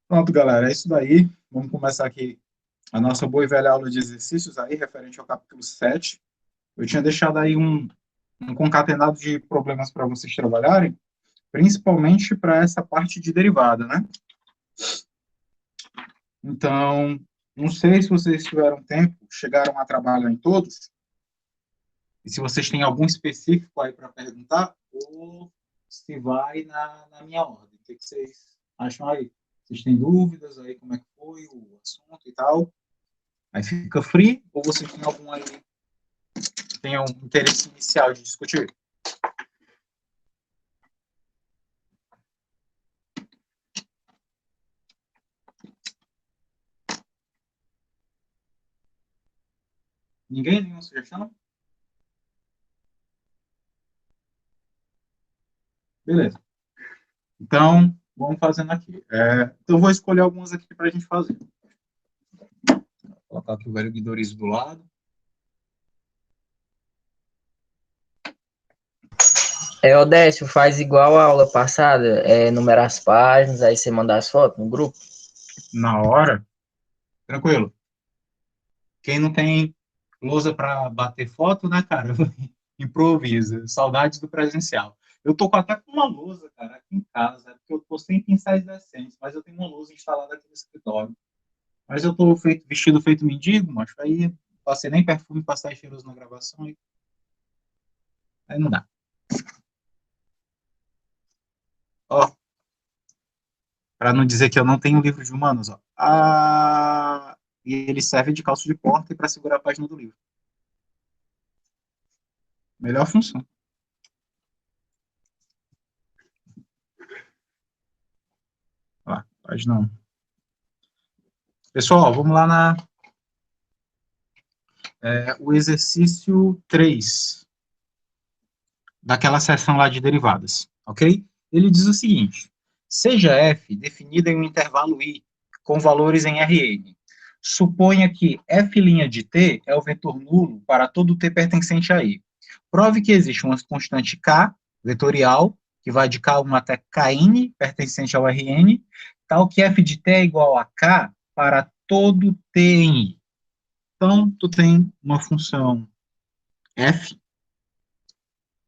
Pronto, galera, é isso daí. Vamos começar aqui a nossa boa e velha aula de exercícios aí, referente ao capítulo 7. Eu tinha deixado aí um concatenado de problemas para vocês trabalharem, principalmente para essa parte de derivada, né? Então, não sei se vocês tiveram tempo, chegaram a trabalhar em todos, e se vocês têm algum específico aí para perguntar, ou se vai na minha ordem. O que vocês acham aí? Vocês têm dúvidas aí, como é que foi o assunto e tal? Aí fica free, ou vocês têm algum aí, tem um interesse inicial de discutir? Ninguém? Nenhuma sugestão? Beleza. Então, vamos fazendo aqui. Então, eu vou escolher algumas aqui para a gente fazer. Vou colocar aqui o velho Guidorizo do lado. Odécio, faz igual a aula passada, numerar as páginas, aí você manda as fotos no grupo. Na hora, tranquilo. Quem não tem lousa para bater foto, né, cara? Improvisa. Saudades do presencial. Eu tô até com uma lousa, cara, aqui em casa, porque eu tô sem pincéis decentes, mas eu tenho uma lousa instalada aqui no escritório. Mas eu tô vestido feito mendigo, macho, aí passei nem perfume, passar cheiroso na gravação, aí não dá. Ó, para não dizer que eu não tenho livro de humanos, ó. E ele serve de calço de porta e para segurar a página do livro. Melhor função. Ó, página 1. Pessoal, vamos lá o exercício 3 daquela seção lá de derivadas, ok? Ele diz o seguinte: seja f definida em um intervalo i com valores em Rn. Suponha que f' de t é o vetor nulo para todo t pertencente a i. Prove que existe uma constante k vetorial, que vai de k1 até kn, pertencente ao Rn, tal que f de t é igual a k para todo t em i. Então, tu tem uma função f,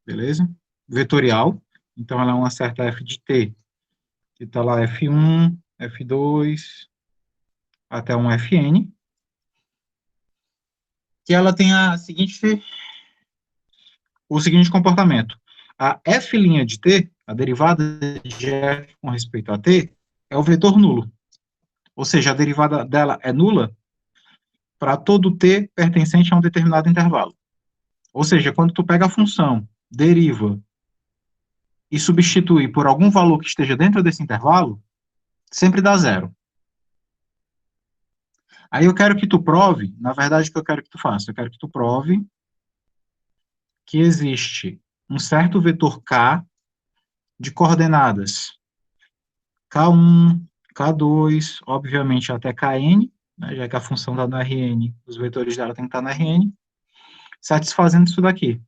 beleza? Vetorial. Então, ela é uma certa f de t, que está lá f1, f2, até um fn, que ela tem o seguinte comportamento. A f' de t, a derivada de f com respeito a t, é o vetor nulo. Ou seja, a derivada dela é nula para todo t pertencente a um determinado intervalo. Ou seja, quando tu pega a função, deriva e substitui por algum valor que esteja dentro desse intervalo, sempre dá zero. Aí eu quero que tu prove, na verdade, o que eu quero que tu faça? Eu quero que tu prove que existe um certo vetor k de coordenadas k1, k2, obviamente até kn, né, já que a função está no Rn, os vetores dela têm que estar no Rn, satisfazendo isso daqui.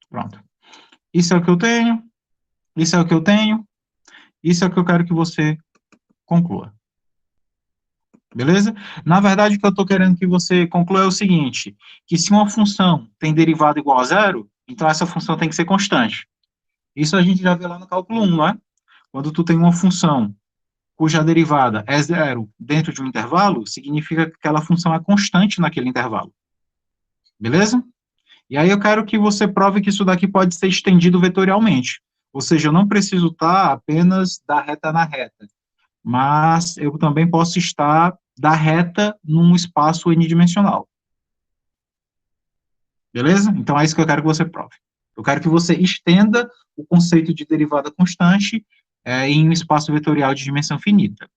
Pronto. Isso é o que eu tenho, isso é o que eu tenho, isso é o que eu quero que você conclua. Beleza? Na verdade, o que eu estou querendo que você conclua é o seguinte, que se uma função tem derivada igual a zero, então essa função tem que ser constante. Isso a gente já vê lá no cálculo 1, não é? Quando tu tem uma função cuja derivada é zero dentro de um intervalo, significa que aquela função é constante naquele intervalo. Beleza? E aí eu quero que você prove que isso daqui pode ser estendido vetorialmente. Ou seja, eu não preciso estar apenas da reta na reta, mas eu também posso estar da reta num espaço n-dimensional. Beleza? Então é isso que eu quero que você prove. Eu quero que você estenda o conceito de derivada constante em um espaço vetorial de dimensão finita.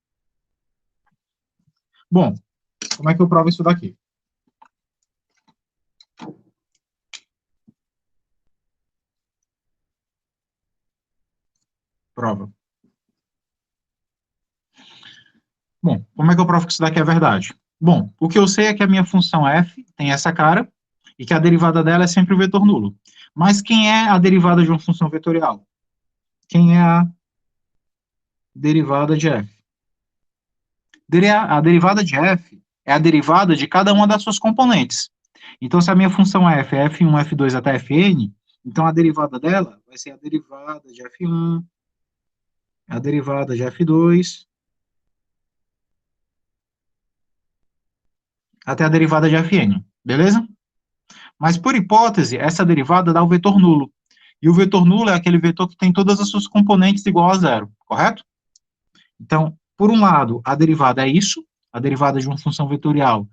Bom, como é que eu provo isso daqui? Prova. Bom, como é que eu provo que isso daqui é verdade? Bom, o que eu sei é que a minha função f tem essa cara, e que a derivada dela é sempre o vetor nulo. Mas quem é a derivada de uma função vetorial? Quem é a derivada de f? A derivada de f é a derivada de cada uma das suas componentes. Então, se a minha função f é f1, f2 até fn, então a derivada dela vai ser a derivada de f1, a derivada de f2, até a derivada de fn, beleza? Mas, por hipótese, essa derivada dá o vetor nulo. E o vetor nulo é aquele vetor que tem todas as suas componentes igual a zero, correto? Então, por um lado, a derivada é isso, a derivada de uma função vetorial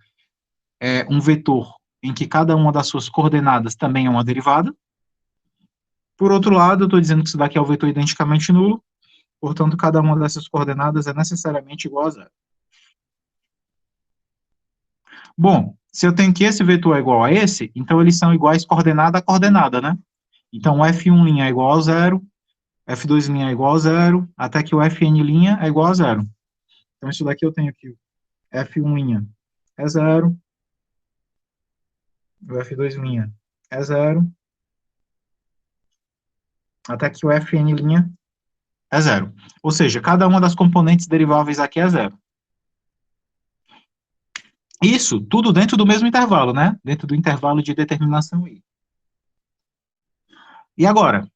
é um vetor em que cada uma das suas coordenadas também é uma derivada. Por outro lado, eu estou dizendo que isso daqui é o vetor identicamente nulo, portanto, cada uma dessas coordenadas é necessariamente igual a zero. Bom, se eu tenho que esse vetor é igual a esse, então eles são iguais coordenada a coordenada, né? Então, o F1' é igual a zero, F2' é igual a zero, até que o Fn' é igual a zero. Então, isso daqui eu tenho aqui, F1' é zero, o F2' é zero, até que o Fn' é zero. Ou seja, cada uma das componentes deriváveis aqui é zero. Isso tudo dentro do mesmo intervalo, né? Dentro do intervalo de determinação I. E agora,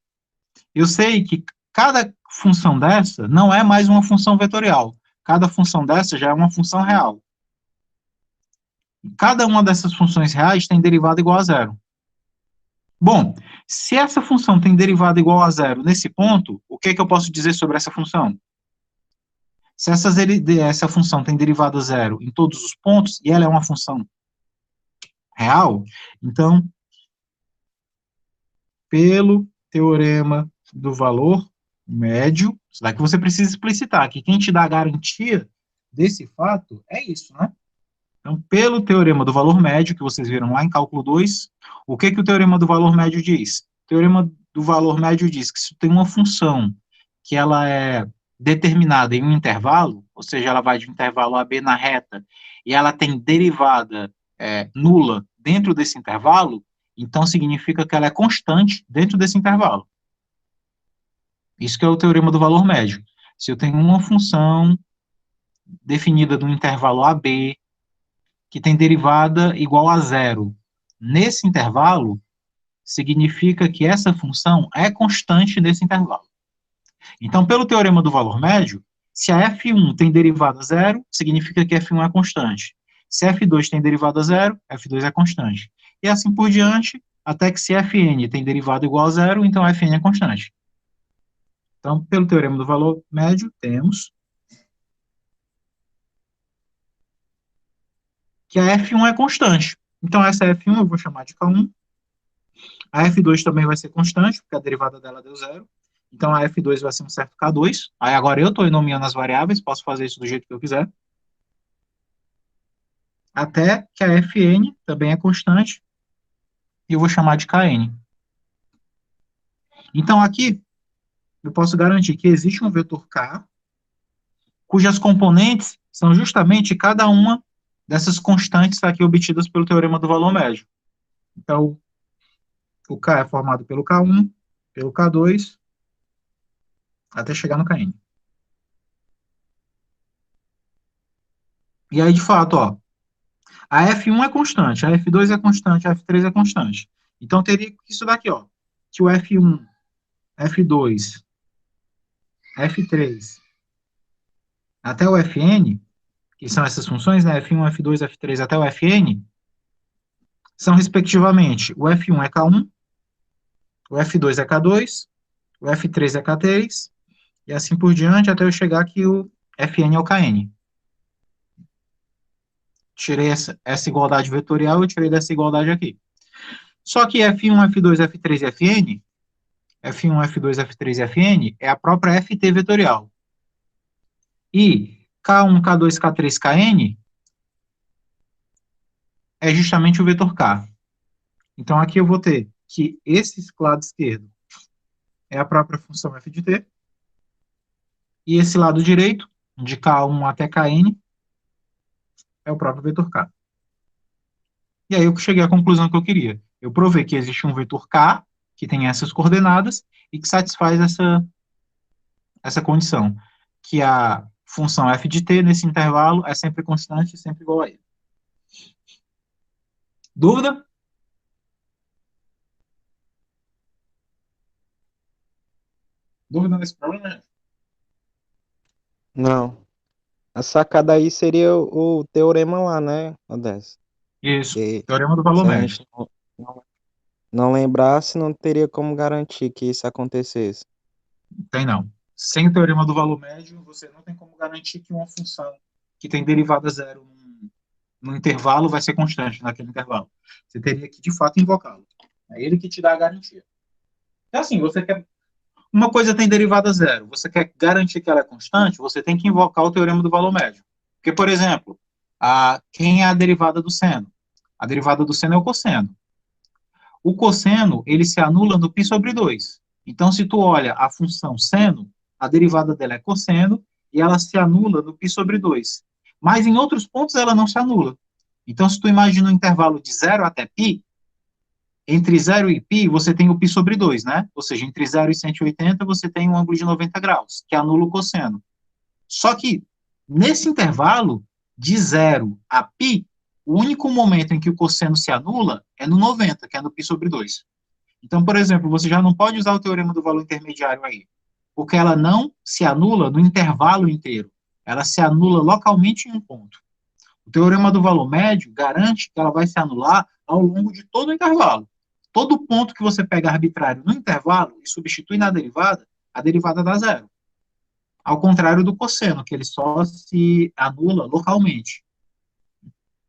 eu sei que cada função dessa não é mais uma função vetorial. Cada função dessa já é uma função real. Cada uma dessas funções reais tem derivada igual a zero. Bom, se essa função tem derivada igual a zero nesse ponto, o que é que eu posso dizer sobre essa função? Se essa função tem derivada zero em todos os pontos, e ela é uma função real, então, pelo teorema do valor médio, isso daqui você precisa explicitar, que quem te dá a garantia desse fato é isso, né? Então, pelo teorema do valor médio, que vocês viram lá em cálculo 2, o que o teorema do valor médio diz? O teorema do valor médio diz que se tem uma função que ela é determinada em um intervalo, ou seja, ela vai de um intervalo AB na reta, e ela tem derivada nula dentro desse intervalo, então significa que ela é constante dentro desse intervalo. Isso que é o teorema do valor médio. Se eu tenho uma função definida no intervalo AB, que tem derivada igual a zero, nesse intervalo, significa que essa função é constante nesse intervalo. Então, pelo teorema do valor médio, se a f1 tem derivada zero, significa que f1 é constante. Se f2 tem derivada zero, f2 é constante. E assim por diante, até que se fn tem derivada igual a zero, então fn é constante. Então, pelo teorema do valor médio, temos que a f1 é constante. Então, essa f1 eu vou chamar de k1. A f2 também vai ser constante, porque a derivada dela deu zero. Então, a f2 vai ser um certo k2. Aí, agora eu estou nomeando as variáveis, posso fazer isso do jeito que eu quiser. Até que a fn também é constante, e eu vou chamar de kn. Então, aqui, eu posso garantir que existe um vetor k, cujas componentes são justamente cada uma dessas constantes aqui obtidas pelo teorema do valor médio. Então, o k é formado pelo k1, pelo k2, até chegar no kn. E aí, de fato, ó, a F1 é constante, a F2 é constante, a F3 é constante. Então, teria isso daqui, ó, que o F1, F2, F3, até o Fn, que são essas funções, né, F1, F2, F3 até o Fn, são, respectivamente, o F1 é K1, o F2 é K2, o F3 é K3, e assim por diante, até eu chegar que o Fn é o Kn. Tirei essa igualdade vetorial, eu tirei dessa igualdade aqui. Só que F1, F2, F3 e Fn, F1, F2, F3 e Fn, é a própria Ft vetorial. E K1, K2, K3, Kn é justamente o vetor K. Então, aqui eu vou ter que esse lado esquerdo é a própria função f de t, e esse lado direito, de K1 até Kn, é o próprio vetor K. E aí eu cheguei à conclusão que eu queria. Eu provei que existe um vetor K, que tem essas coordenadas, e que satisfaz essa condição, que a função f de t nesse intervalo é sempre constante, sempre igual a ele. Dúvida? Dúvida nesse problema? Não. A sacada aí seria o teorema lá, né, Odessa? Isso, Que teorema do valor se a médio. gente não não lembrasse, não teria como garantir que isso acontecesse. Tem não. Sem o teorema do valor médio, você não tem como garantir que uma função que tem derivada zero no intervalo vai ser constante naquele intervalo. Você teria que, de fato, invocá-lo. É ele que te dá a garantia. É assim, você quer. Uma coisa tem derivada zero, você quer garantir que ela é constante, você tem que invocar o teorema do valor médio. Porque, por exemplo, quem é a derivada do seno? A derivada do seno é o cosseno. O cosseno, ele se anula no π sobre 2. Então, se tu olha a função seno, a derivada dela é cosseno e ela se anula no π sobre 2. Mas em outros pontos ela não se anula. Então, se tu imagina um intervalo de 0 até π, entre 0 e π você tem o π sobre 2, né? Ou seja, entre 0 e 180 você tem um ângulo de 90 graus, que anula o cosseno. Só que, nesse intervalo, de 0 a π, o único momento em que o cosseno se anula é no 90, que é no π sobre 2. Então, por exemplo, você já não pode usar o teorema do valor intermediário aí, porque ela não se anula no intervalo inteiro. Ela se anula localmente em um ponto. O teorema do valor médio garante que ela vai se anular ao longo de todo o intervalo. Todo ponto que você pega arbitrário no intervalo e substitui na derivada, a derivada dá zero. Ao contrário do cosseno, que ele só se anula localmente.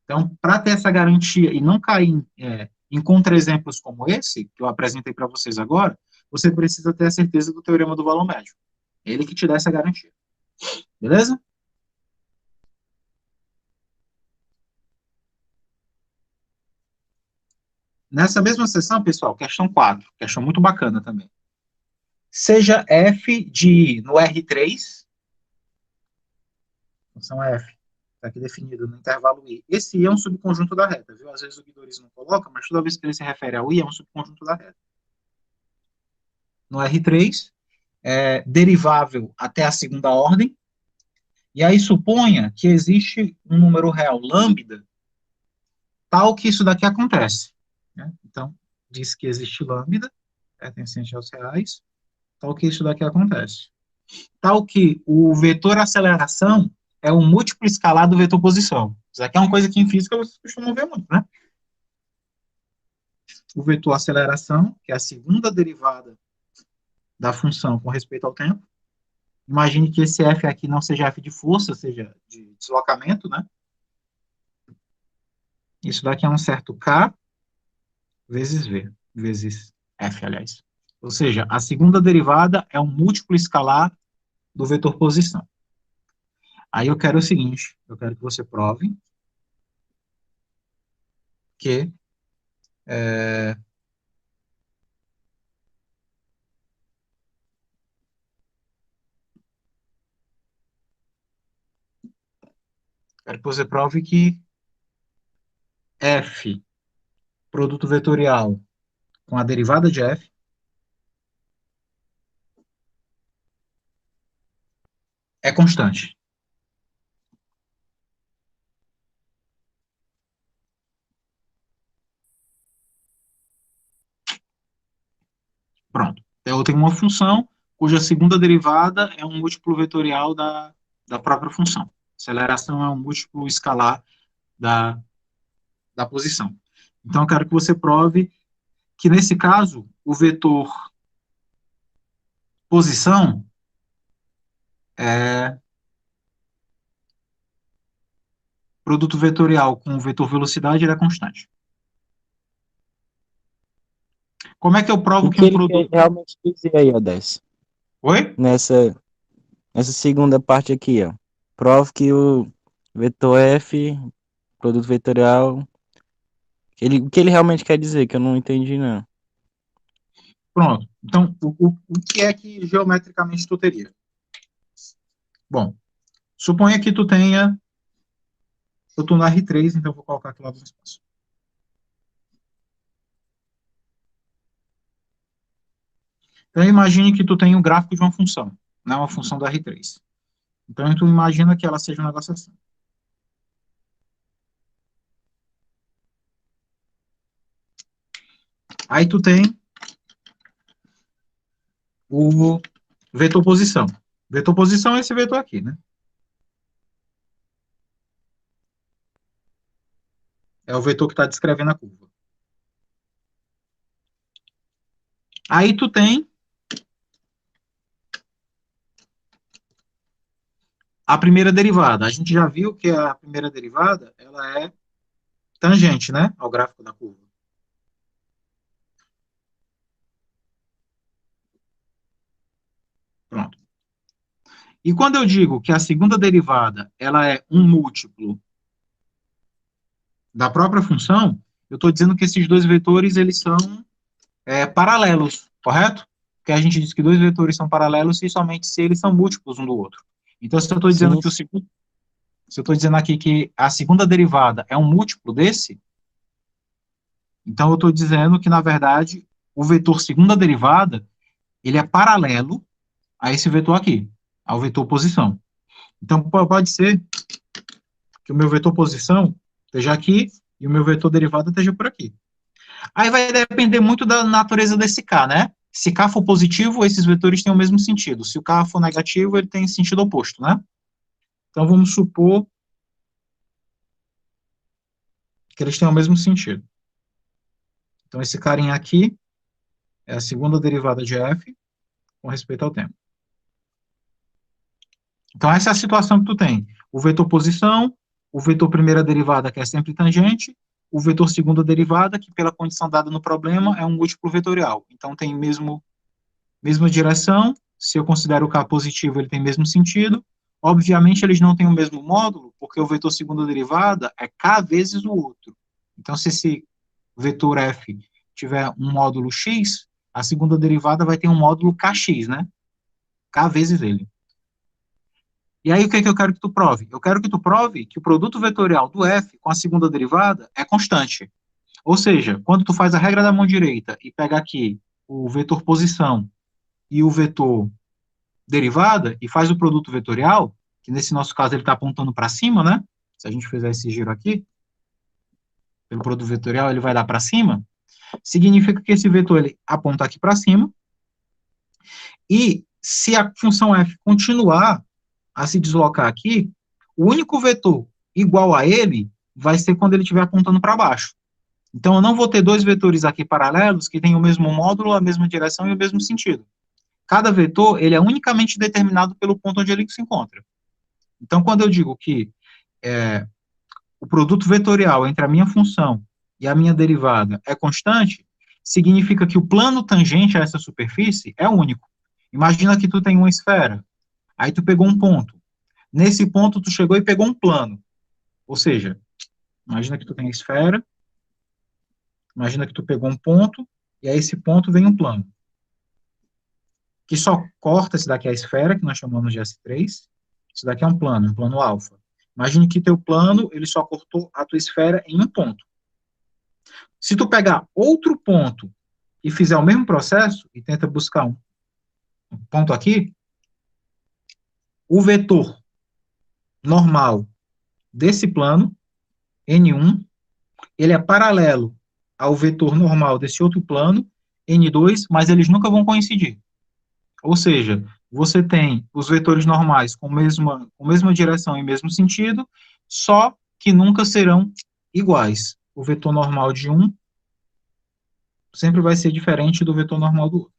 Então, para ter essa garantia e não cair em contra-exemplos como esse, que eu apresentei para vocês agora, você precisa ter a certeza do teorema do valor médio. É ele que te dá essa garantia. Beleza? Nessa mesma sessão, pessoal, questão 4, questão muito bacana também. Seja f de no R3, função f, está aqui definido no intervalo i. Esse i é um subconjunto da reta, viu? Às vezes o Guidoris não coloca, mas toda vez que ele se refere ao i, é um subconjunto da reta. No R3, derivável até a segunda ordem, e aí suponha que existe um número real lambda, tal que isso daqui acontece. Né? Então, diz que existe lambda, pertencente aos reais, tal que isso daqui acontece. Tal que o vetor aceleração é um múltiplo escalar do vetor posição. Isso aqui é uma coisa que em física vocês costumam ver muito, né? O vetor aceleração, que é a segunda derivada da função com respeito ao tempo. Imagine que esse f aqui não seja f de força, seja de deslocamento, né? Isso daqui é um certo k vezes v, vezes f, aliás. Ou seja, a segunda derivada é um múltiplo escalar do vetor posição. Aí eu quero o seguinte, eu quero que você prove que quero que você prove que f, produto vetorial com a derivada de f, é constante. Pronto. Eu tenho uma função cuja segunda derivada é um múltiplo vetorial da própria função. Aceleração é um múltiplo escalar da posição. Então, eu quero que você prove que, nesse caso, o vetor posição é produto vetorial com o vetor velocidade, ele é constante. Como é que eu provo O que que um ele quer produto... realmente dizer aí, Odessa? Oi? Nessa segunda parte aqui, ó. Prove que o vetor F, produto vetorial, o que ele realmente quer dizer, que eu não entendi, não. Pronto. Então, o que é que geometricamente tu teria? Bom, suponha que tu tenha... Eu estou no R3, então eu vou colocar aqui lá no espaço. Então, imagine que tu tem um gráfico de uma função, né, uma função do R3. Então, tu imagina que ela seja um negócio assim. Aí tu tem o vetor posição. Vetor posição é esse vetor aqui, né? É o vetor que está descrevendo a curva. Aí tu tem a primeira derivada. A gente já viu que a primeira derivada, ela é tangente, né, ao gráfico da curva. Pronto. E quando eu digo que a segunda derivada, ela é um múltiplo da própria função, eu estou dizendo que esses dois vetores, eles são paralelos, correto? Porque a gente diz que dois vetores são paralelos e somente se eles são múltiplos um do outro. Então, se eu estou dizendo Sim, que se eu estou dizendo aqui que a segunda derivada é um múltiplo desse, então eu estou dizendo que, na verdade, o vetor segunda derivada, ele é paralelo a esse vetor aqui, ao vetor posição. Então, pode ser que o meu vetor posição esteja aqui e o meu vetor derivada esteja por aqui. Aí vai depender muito da natureza desse K, né? Se K for positivo, esses vetores têm o mesmo sentido. Se o K for negativo, ele tem sentido oposto, né? Então, vamos supor que eles têm o mesmo sentido. Então, esse carinha aqui é a segunda derivada de f com respeito ao tempo. Então, essa é a situação que tu tem. O vetor posição, o vetor primeira derivada, que é sempre tangente, o vetor segunda derivada, que pela condição dada no problema, é um múltiplo vetorial. Então, tem mesma direção. Se eu considero o K positivo, ele tem mesmo sentido. Obviamente, eles não têm o mesmo módulo, porque o vetor segunda derivada é K vezes o outro. Então, se esse vetor F tiver um módulo X, a segunda derivada vai ter um módulo KX, né? K vezes ele. E aí, o que é que eu quero que tu prove? Eu quero que tu prove que o produto vetorial do F com a segunda derivada é constante. Ou seja, quando tu faz a regra da mão direita e pega aqui o vetor posição e o vetor derivada e faz o produto vetorial, que nesse nosso caso ele está apontando para cima, né? Se a gente fizer esse giro aqui, pelo produto vetorial ele vai dar para cima, significa que esse vetor ele aponta aqui para cima, e se a função f continuar a se deslocar aqui, o único vetor igual a ele vai ser quando ele estiver apontando para baixo. Então, eu não vou ter dois vetores aqui paralelos que têm o mesmo módulo, a mesma direção e o mesmo sentido. Cada vetor, ele é unicamente determinado pelo ponto onde ele se encontra. Então, quando eu digo que o produto vetorial entre a minha função e a minha derivada é constante, significa que o plano tangente a essa superfície é único. Imagina que tu tem uma esfera, aí tu pegou um ponto. Nesse ponto, tu chegou e pegou um plano. Ou seja, imagina que tu tem a esfera, imagina que tu pegou um ponto, e a esse ponto vem um plano. Que só corta, esse daqui é a esfera, que nós chamamos de S3, isso daqui é um plano alfa. Imagine que teu plano, ele só cortou a tua esfera em um ponto. Se tu pegar outro ponto e fizer o mesmo processo, e tenta buscar um ponto aqui, o vetor normal desse plano, N1, ele é paralelo ao vetor normal desse outro plano, N2, mas eles nunca vão coincidir. Ou seja, você tem os vetores normais com mesma direção e mesmo sentido, só que nunca serão iguais. O vetor normal de um sempre vai ser diferente do vetor normal do outro.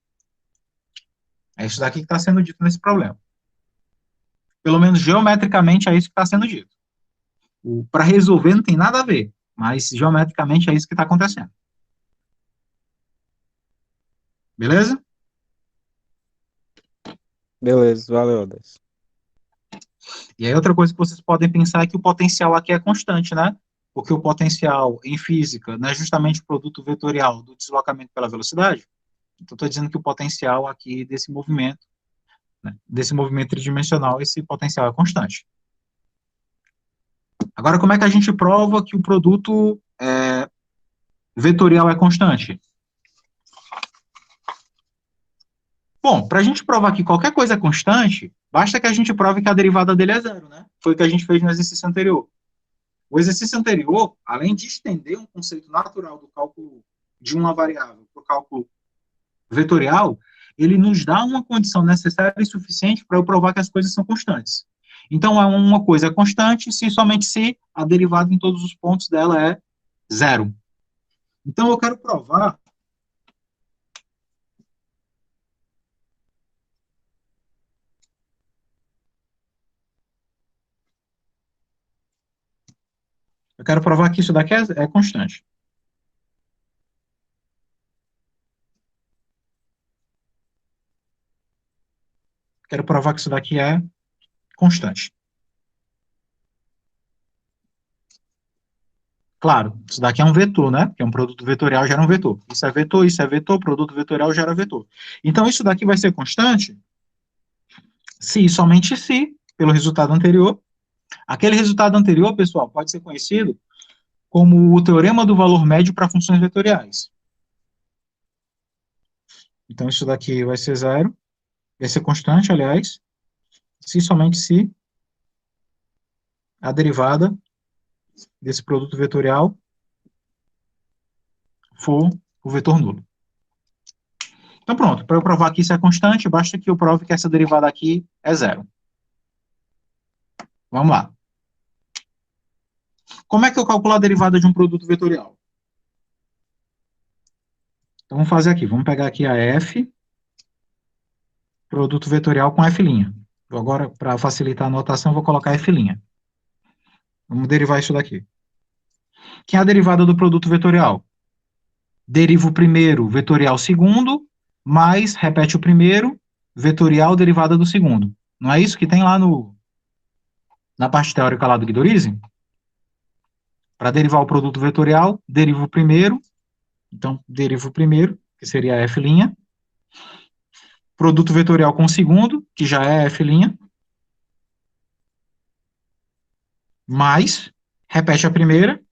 É isso daqui que está sendo dito nesse problema. Pelo menos geometricamente é isso que está sendo dito. Para resolver não tem nada a ver, mas geometricamente é isso que está acontecendo. Beleza? beleza, valeu, Odessa. E aí outra coisa que vocês podem pensar é que o potencial aqui é constante, né? Porque o potencial em física não é justamente o produto vetorial do deslocamento pela velocidade. Então, estou dizendo que o potencial aqui desse movimento, né, desse movimento tridimensional, esse potencial é constante. Agora, como é que a gente prova que o produto vetorial é constante? Bom, para a gente provar que qualquer coisa é constante, basta que a gente prove que a derivada dele é zero, né? Foi o que a gente fez no exercício anterior. O exercício anterior, além de estender um conceito natural do cálculo de uma variável para o cálculo vetorial, ele nos dá uma condição necessária e suficiente para eu provar que as coisas são constantes. Então, é uma coisa constante se somente se a derivada em todos os pontos dela é zero. Então, eu quero provar que isso daqui é constante. Quero provar que isso daqui é constante. Claro, isso daqui é um vetor, né? Que é um produto vetorial gera um vetor. Isso é vetor, produto vetorial gera vetor. Então, isso daqui vai ser constante se e somente se, pelo resultado anterior. Aquele resultado anterior, pessoal, pode ser conhecido como o teorema do valor médio para funções vetoriais. Então, isso daqui vai ser zero, vai ser constante, aliás, se somente se a derivada desse produto vetorial for o vetor nulo. Então, pronto, para eu provar que isso é constante, basta que eu prove que essa derivada aqui é zero. Vamos lá. Como é que eu calculo a derivada de um produto vetorial? Então, vamos fazer aqui. Vamos pegar aqui a f, produto vetorial com f'. Agora, para facilitar a anotação, eu vou colocar f'. Vamos derivar isso daqui. Que é a derivada do produto vetorial? Deriva o primeiro, vetorial segundo, mais, repete o primeiro, vetorial derivada do segundo. Não é isso que tem lá na parte teórica lá do Guidorizi? Para derivar o produto vetorial, deriva o primeiro, então deriva o primeiro, que seria f', produto vetorial com o segundo, que já é f', mais, repete a primeira,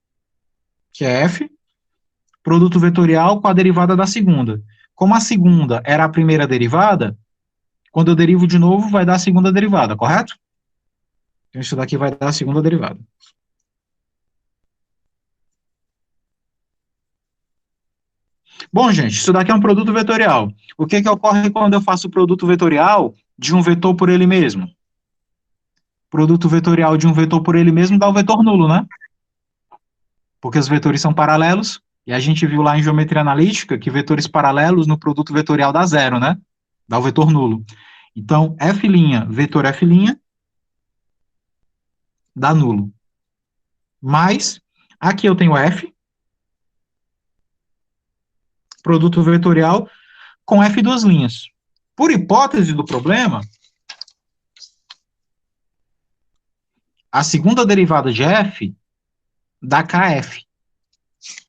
que é f, produto vetorial com a derivada da segunda. Como a segunda era a primeira derivada, quando eu derivo de novo, vai dar a segunda derivada, correto? Então, isso daqui vai dar a segunda derivada. Bom, gente, isso daqui é um produto vetorial. O que ocorre quando eu faço o produto vetorial de um vetor por ele mesmo? Produto vetorial de um vetor por ele mesmo dá o vetor nulo, né? Porque os vetores são paralelos, e a gente viu lá em geometria analítica que vetores paralelos no produto vetorial dá zero, né? Dá o vetor nulo. Então, f', vetor f', dá nulo. Mas, aqui eu tenho f, produto vetorial, com f duas linhas. Por hipótese do problema, a segunda derivada de f dá kf.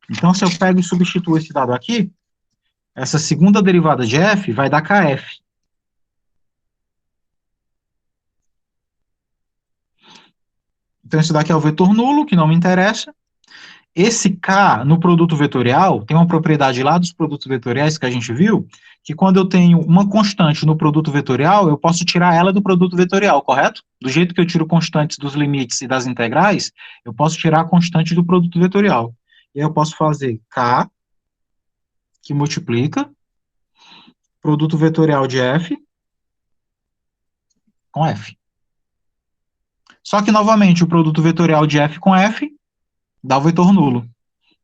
Então, se eu pego e substituo esse dado aqui, essa segunda derivada de f vai dar kf. Então, isso daqui é o vetor nulo, que não me interessa. Esse K no produto vetorial tem uma propriedade lá dos produtos vetoriais que a gente viu, que quando eu tenho uma constante no produto vetorial, eu posso tirar ela do produto vetorial, correto? Do jeito que eu tiro constantes dos limites e das integrais, eu posso tirar a constante do produto vetorial. E aí eu posso fazer K, que multiplica, produto vetorial de F com F. Só que, novamente, o produto vetorial de F com F dá o vetor nulo.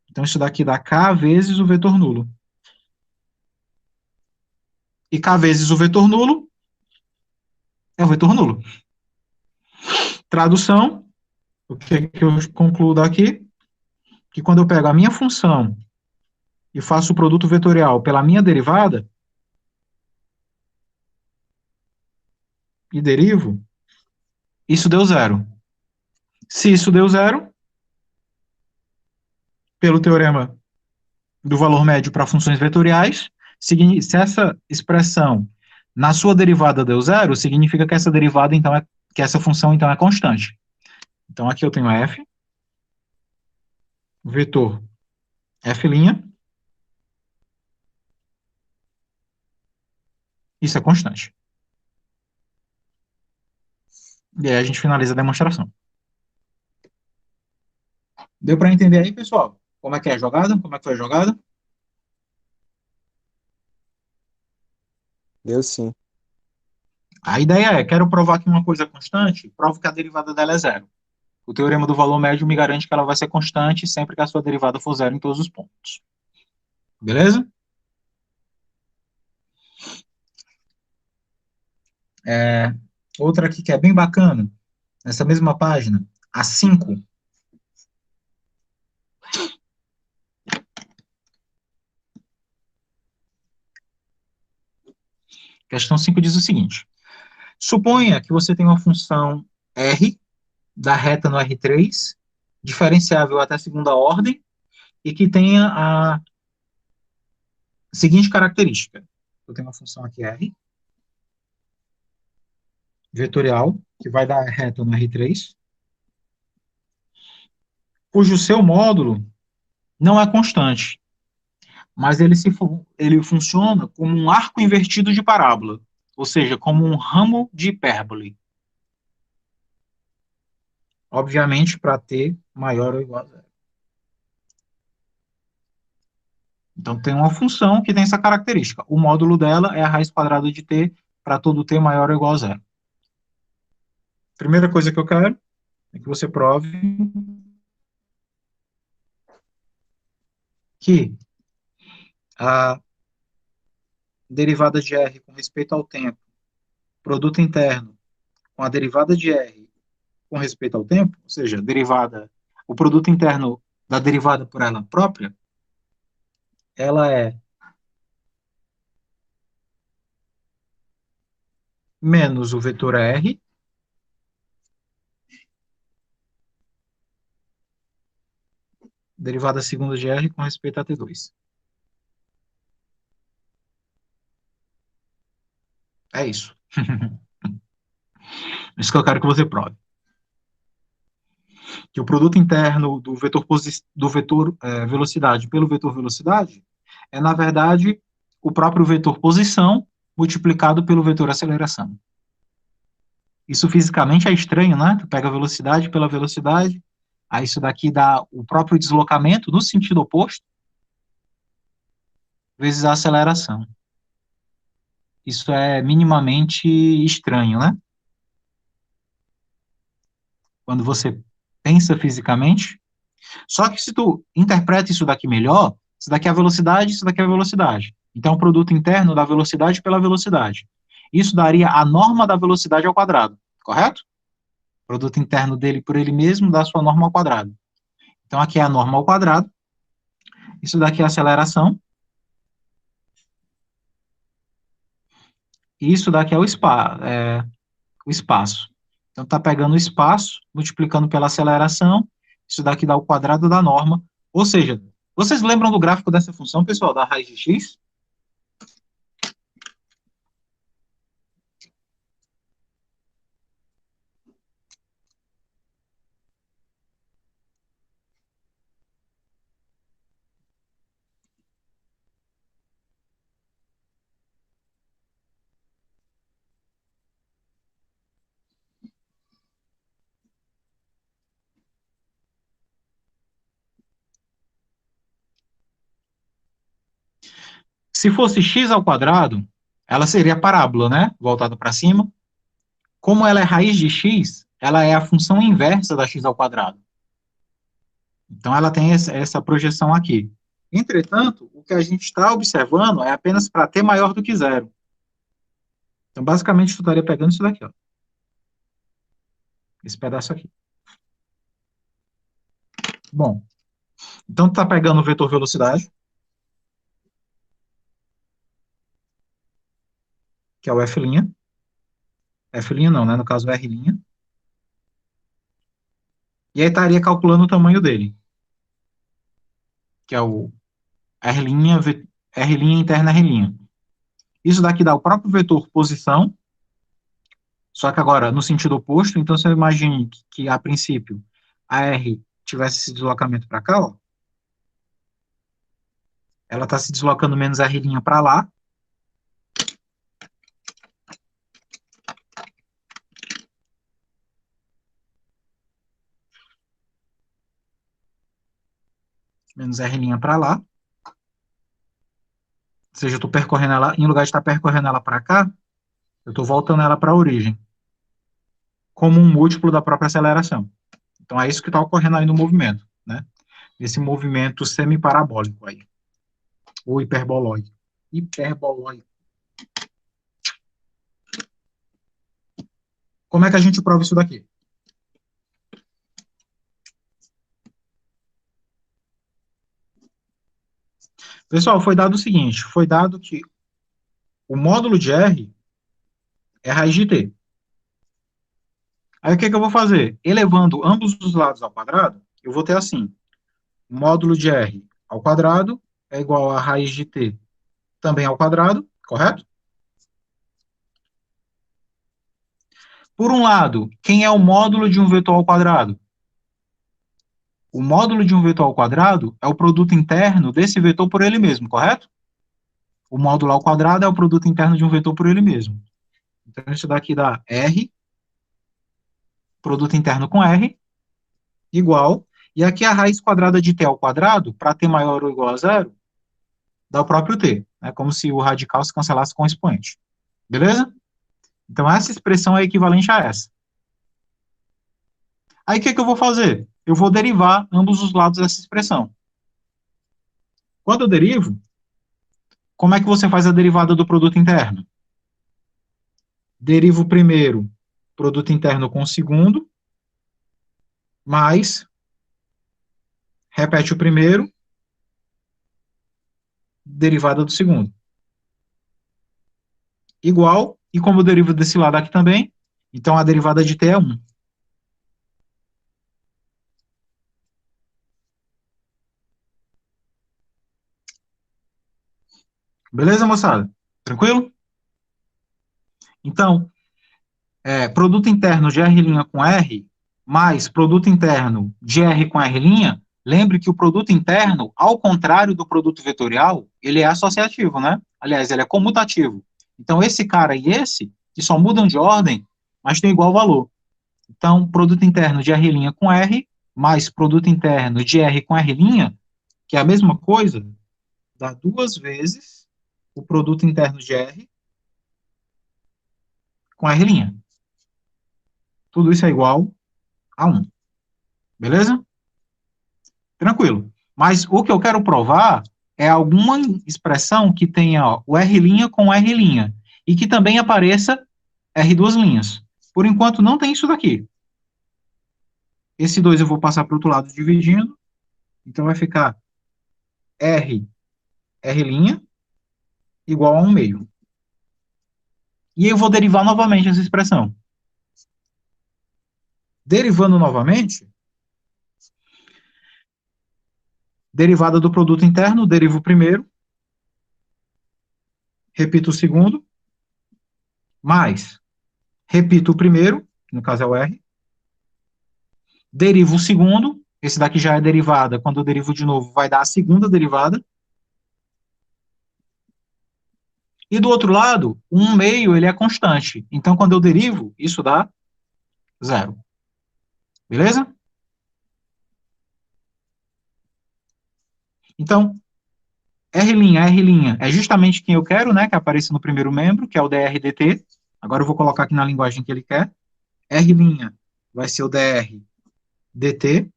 Então, isso daqui dá K vezes o vetor nulo. E K vezes o vetor nulo é o vetor nulo. Tradução, o que eu concluo daqui? Que quando eu pego a minha função e faço o produto vetorial pela minha derivada, e derivo, isso deu zero. Se isso deu zero, pelo teorema do valor médio para funções vetoriais, se essa expressão na sua derivada deu zero, significa que essa derivada, então, que essa função, então, é constante. Então, aqui eu tenho f, vetor f', Isso é constante. E aí a gente finaliza a demonstração. Deu para entender aí, pessoal? Como é que é a jogada? Como é que foi a jogada? Deu sim. A ideia é, quero provar que uma coisa é constante, provo que a derivada dela é zero. O teorema do valor médio me garante que ela vai ser constante sempre que a sua derivada for zero em todos os pontos. Beleza? Outra aqui que é bem bacana, nessa mesma página, a 5. Questão 5 diz o seguinte: suponha que você tem uma função R da reta no R3, diferenciável até segunda ordem, e que tenha a seguinte característica. Eu tenho uma função aqui R, vetorial, que vai dar reta no R3, cujo seu módulo não é constante, mas ele funciona como um arco invertido de parábola, ou seja, como um ramo de hipérbole. Obviamente, para t maior ou igual a zero. Então, tem uma função que tem essa característica. O módulo dela é a raiz quadrada de t para todo t maior ou igual a zero. Primeira coisa que eu quero é que você prove que a derivada de R com respeito ao tempo, produto interno, com a derivada de R com respeito ao tempo, ou seja, o produto interno da derivada por ela própria, ela é menos o vetor R derivada segunda de R com respeito a T2. É isso. Isso que eu quero que você prove. Que o produto interno do vetor velocidade pelo vetor velocidade é, na verdade, o próprio vetor posição multiplicado pelo vetor aceleração. Isso fisicamente é estranho, né? Tu pega a velocidade pela velocidade, aí isso daqui dá o próprio deslocamento no sentido oposto, vezes a aceleração. Isso é minimamente estranho, né? Quando você pensa fisicamente. Só que se tu interpreta isso daqui melhor, isso daqui é a velocidade, isso daqui é a velocidade. Então, o produto interno da velocidade pela velocidade. Isso daria a norma da velocidade ao quadrado, correto? O produto interno dele por ele mesmo dá a sua norma ao quadrado. Então, aqui é a norma ao quadrado. Isso daqui é a aceleração. E isso daqui é o espaço. Então, está pegando o espaço, multiplicando pela aceleração. Isso daqui dá o quadrado da norma. Ou seja, vocês lembram do gráfico dessa função, pessoal, da raiz de x? Se fosse x ao quadrado, ela seria parábola, né? Voltada para cima. Como ela é raiz de x, ela é a função inversa da x ao quadrado. Então, ela tem essa projeção aqui. Entretanto, o que a gente está observando é apenas para t maior do que zero. Então, basicamente, tu estaria pegando isso daqui, ó. Esse pedaço aqui. Bom, então tu está pegando o vetor velocidade, que é o f'. F' não, né? No caso, R'. E aí estaria calculando o tamanho dele, que é o R' interna R'. Isso daqui dá o próprio vetor posição, só que agora no sentido oposto. Então, você imagine que a princípio, a R tivesse esse deslocamento para cá, ó. Ela está se deslocando menos R' para lá. menos R' para lá. Ou seja, eu estou percorrendo ela, em lugar de estar percorrendo ela para cá, eu estou voltando ela para a origem, como um múltiplo da própria aceleração. Então é isso que está ocorrendo aí no movimento, né? Esse movimento semiparabólico aí, ou hiperbolóico. Hiperbolóico. Como é que a gente prova isso daqui? Pessoal, foi dado o seguinte, foi dado que o módulo de R é raiz de t. Aí o que eu vou fazer? Elevando ambos os lados ao quadrado, eu vou ter assim, o módulo de R ao quadrado é igual a raiz de t também ao quadrado, correto? Por um lado, quem é o módulo de um vetor ao quadrado? O módulo de um vetor ao quadrado é o produto interno desse vetor por ele mesmo, correto? O módulo ao quadrado é o produto interno de um vetor por ele mesmo. Então, isso daqui dá R, produto interno com R, igual, e aqui a raiz quadrada de t ao quadrado, para t maior ou igual a zero, dá o próprio t, né? Como se o radical se cancelasse com o expoente. Beleza? Então, essa expressão é equivalente a essa. Aí, o que eu vou fazer? Eu vou derivar ambos os lados dessa expressão. Quando eu derivo, como é que você faz a derivada do produto interno? Derivo o primeiro produto interno com o segundo, mais, repete o primeiro, derivada do segundo. Igual, e como eu derivo desse lado aqui também, então a derivada de t é 1. Beleza, moçada? Tranquilo? Então, produto interno de R' com R, mais produto interno de R com R', lembre que o produto interno, ao contrário do produto vetorial, ele é associativo, né? Aliás, ele é comutativo. Então, esse cara e esse, que só mudam de ordem, mas tem igual valor. Então, produto interno de R' com R, mais produto interno de R com R', que é a mesma coisa, dá 2 vezes o produto interno de R com R'. Tudo isso é igual a 1. Beleza? Tranquilo. Mas o que eu quero provar é alguma expressão que tenha o R' com R' e que também apareça R2'. Por enquanto, não tem isso daqui. Esse 2 eu vou passar para o outro lado dividindo. Então, vai ficar R', R' igual a 1 meio. E eu vou derivar novamente essa expressão. Derivando novamente, derivada do produto interno, derivo o primeiro, repito o segundo, mais, repito o primeiro, que no caso é o R, derivo o segundo, esse daqui já é derivada, quando eu derivo de novo, vai dar a segunda derivada, e do outro lado, o 1 meio, ele é constante, então quando eu derivo, isso dá 0. Beleza? Então, R' é justamente quem eu quero, né, que apareça no primeiro membro, que é o dr dt. Agora eu vou colocar aqui na linguagem que ele quer. R' vai ser o dr dt.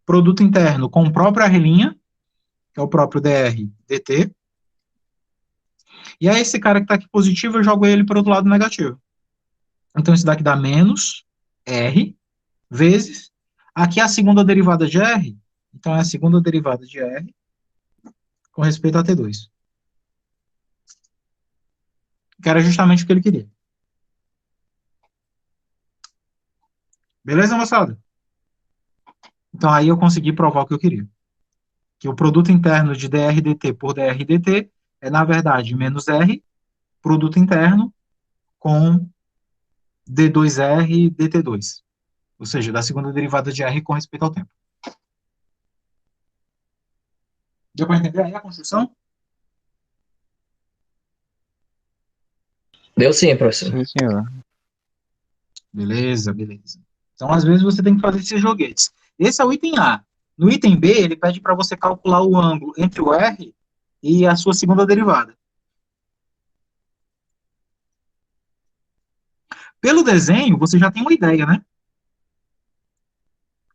Produto interno com o próprio R', que é o próprio dr dt. E aí esse cara que está aqui positivo, eu jogo ele para o outro lado negativo. Então isso daqui dá menos R vezes. Aqui é a segunda derivada de R. Então é a segunda derivada de R com respeito a T2. Que era justamente o que ele queria. Beleza, moçada? Então aí eu consegui provar o que eu queria. Que o produto interno de dr dt por dr dt é, na verdade, menos R, produto interno, com d2r dt2. Ou seja, da segunda derivada de R com respeito ao tempo. Deu para entender aí a construção? Deu sim, professor. Sim, senhor. Beleza, beleza. Então, às vezes, você tem que fazer esses joguetes. Esse é o item A. No item B, ele pede para você calcular o ângulo entre o R e a sua segunda derivada. Pelo desenho, você já tem uma ideia, né?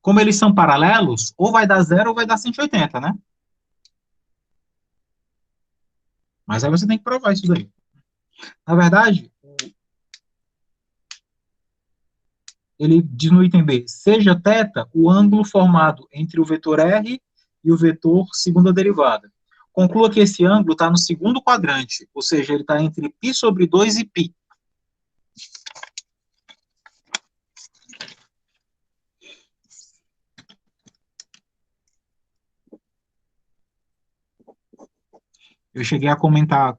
Como eles são paralelos, ou vai dar 0 ou vai dar 180, né? Mas aí você tem que provar isso daí. Na verdade, ele diz no item B, seja θ o ângulo formado entre o vetor R e o vetor segunda derivada. Conclua que esse ângulo está no segundo quadrante, ou seja, ele está entre π sobre 2 e π. Eu cheguei a comentar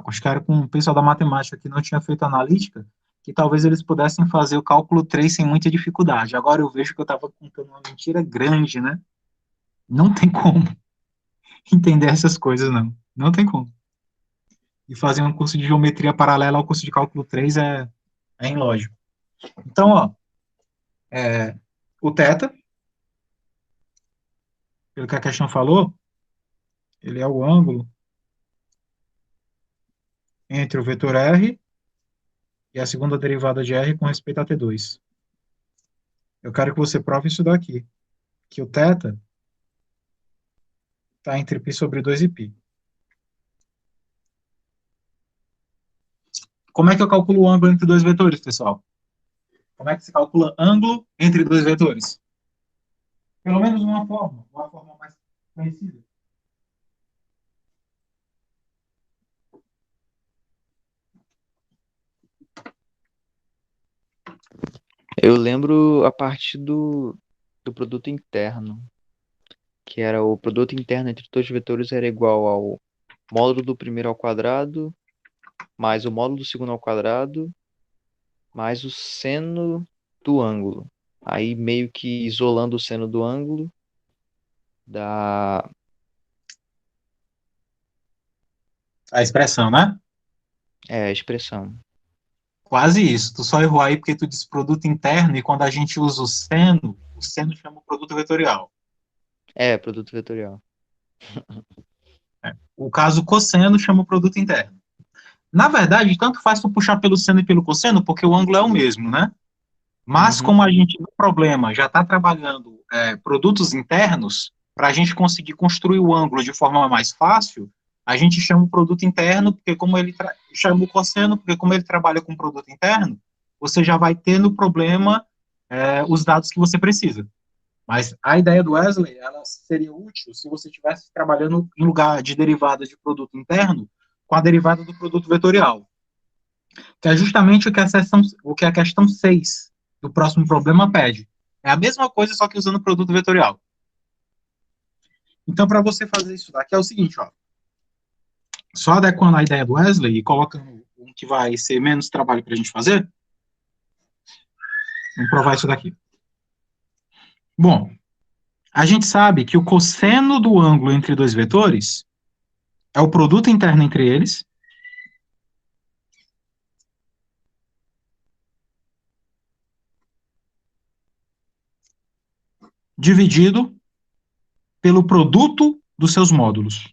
acho que era com o pessoal da matemática que não tinha feito analítica, que talvez eles pudessem fazer o cálculo 3 sem muita dificuldade. Agora eu vejo que eu estava contando uma mentira grande, né? Não tem como entender essas coisas, não. Não tem como. E fazer um curso de geometria paralela ao curso de cálculo 3 é ilógico. Então, ó, o θ, pelo que a questão falou, ele é o ângulo entre o vetor R e a segunda derivada de R com respeito a T2. Eu quero que você prove isso daqui, que o θ está entre π sobre 2 e π. Como é que eu calculo o ângulo entre dois vetores, pessoal? Como é que se calcula ângulo entre dois vetores? Pelo menos uma forma mais conhecida. Eu lembro a parte do produto interno, que era o produto interno entre todos os vetores era igual ao módulo do primeiro ao quadrado, mais o módulo do segundo ao quadrado, mais o seno do ângulo. Aí meio que isolando o seno do ângulo, dá... A expressão, né? a expressão. Quase isso. Tu só errou aí porque tu disse produto interno e quando a gente usa o seno chama o produto vetorial. Produto vetorial. O caso cosseno chama o produto interno. Na verdade, tanto faz tu puxar pelo seno e pelo cosseno, porque o ângulo é o mesmo, né? Mas Uhum. como a gente, no problema, já está trabalhando produtos internos, para a gente conseguir construir o ângulo de forma mais fácil, a gente chama o produto interno, porque como ele chama o cosseno, porque como ele trabalha com produto interno, você já vai ter no problema os dados que você precisa. Mas a ideia do Wesley, ela seria útil se você estivesse trabalhando em lugar de derivada de produto interno com a derivada do produto vetorial, que é justamente o que a questão 6 do próximo problema pede. É a mesma coisa, só que usando o produto vetorial. Então, para você fazer isso daqui, é o seguinte, ó. Só adequando a ideia do Wesley e colocando um que vai ser menos trabalho para a gente fazer, vamos provar isso daqui. Bom, a gente sabe que o cosseno do ângulo entre dois vetores é o produto interno entre eles, dividido pelo produto dos seus módulos.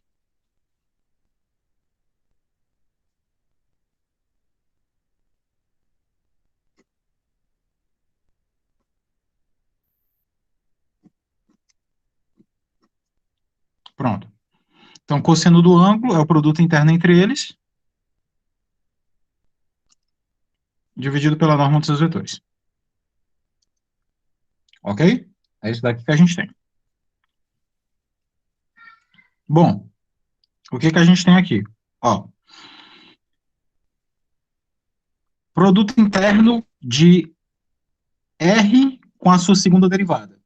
Pronto. Então, cosseno do ângulo é o produto interno entre eles, dividido pela norma dos seus vetores. Ok? É isso daqui que a gente tem. Bom, o que a gente tem aqui? Ó, produto interno de R com a sua segunda derivada.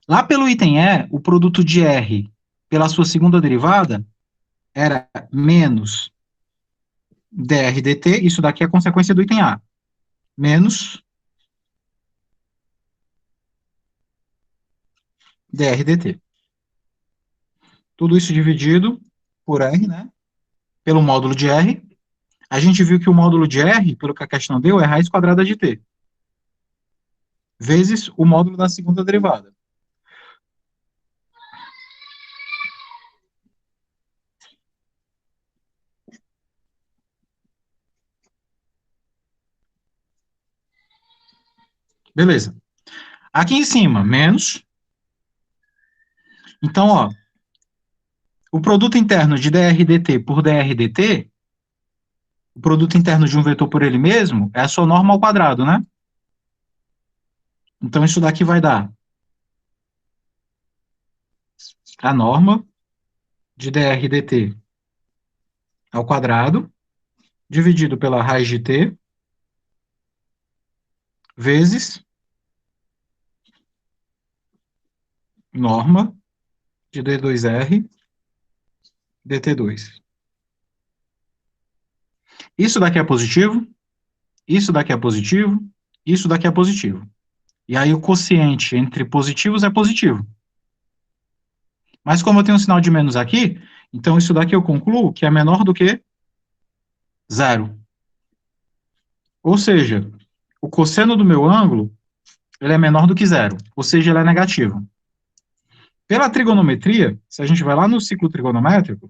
Lá pelo item E, o produto de R pela sua segunda derivada era menos dr dt, isso daqui é a consequência do item A, menos dr dt. Tudo isso dividido por R, né? Pelo módulo de R. A gente viu que o módulo de R, pelo que a questão deu, é raiz quadrada de t, vezes o módulo da segunda derivada. Beleza. Aqui em cima, menos. Então, ó, o produto interno de drdt por drdt, o produto interno de um vetor por ele mesmo, é a sua norma ao quadrado, né? Então, isso daqui vai dar a norma de drdt ao quadrado, dividido pela raiz de t, vezes norma de d2r dt2. Isso daqui é positivo, isso daqui é positivo, isso daqui é positivo. E aí o quociente entre positivos é positivo. Mas como eu tenho um sinal de menos aqui, então isso daqui eu concluo que é menor do que zero. Ou seja, o cosseno do meu ângulo, ele é menor do que zero, ou seja, ele é negativo. Pela trigonometria, se a gente vai lá no ciclo trigonométrico,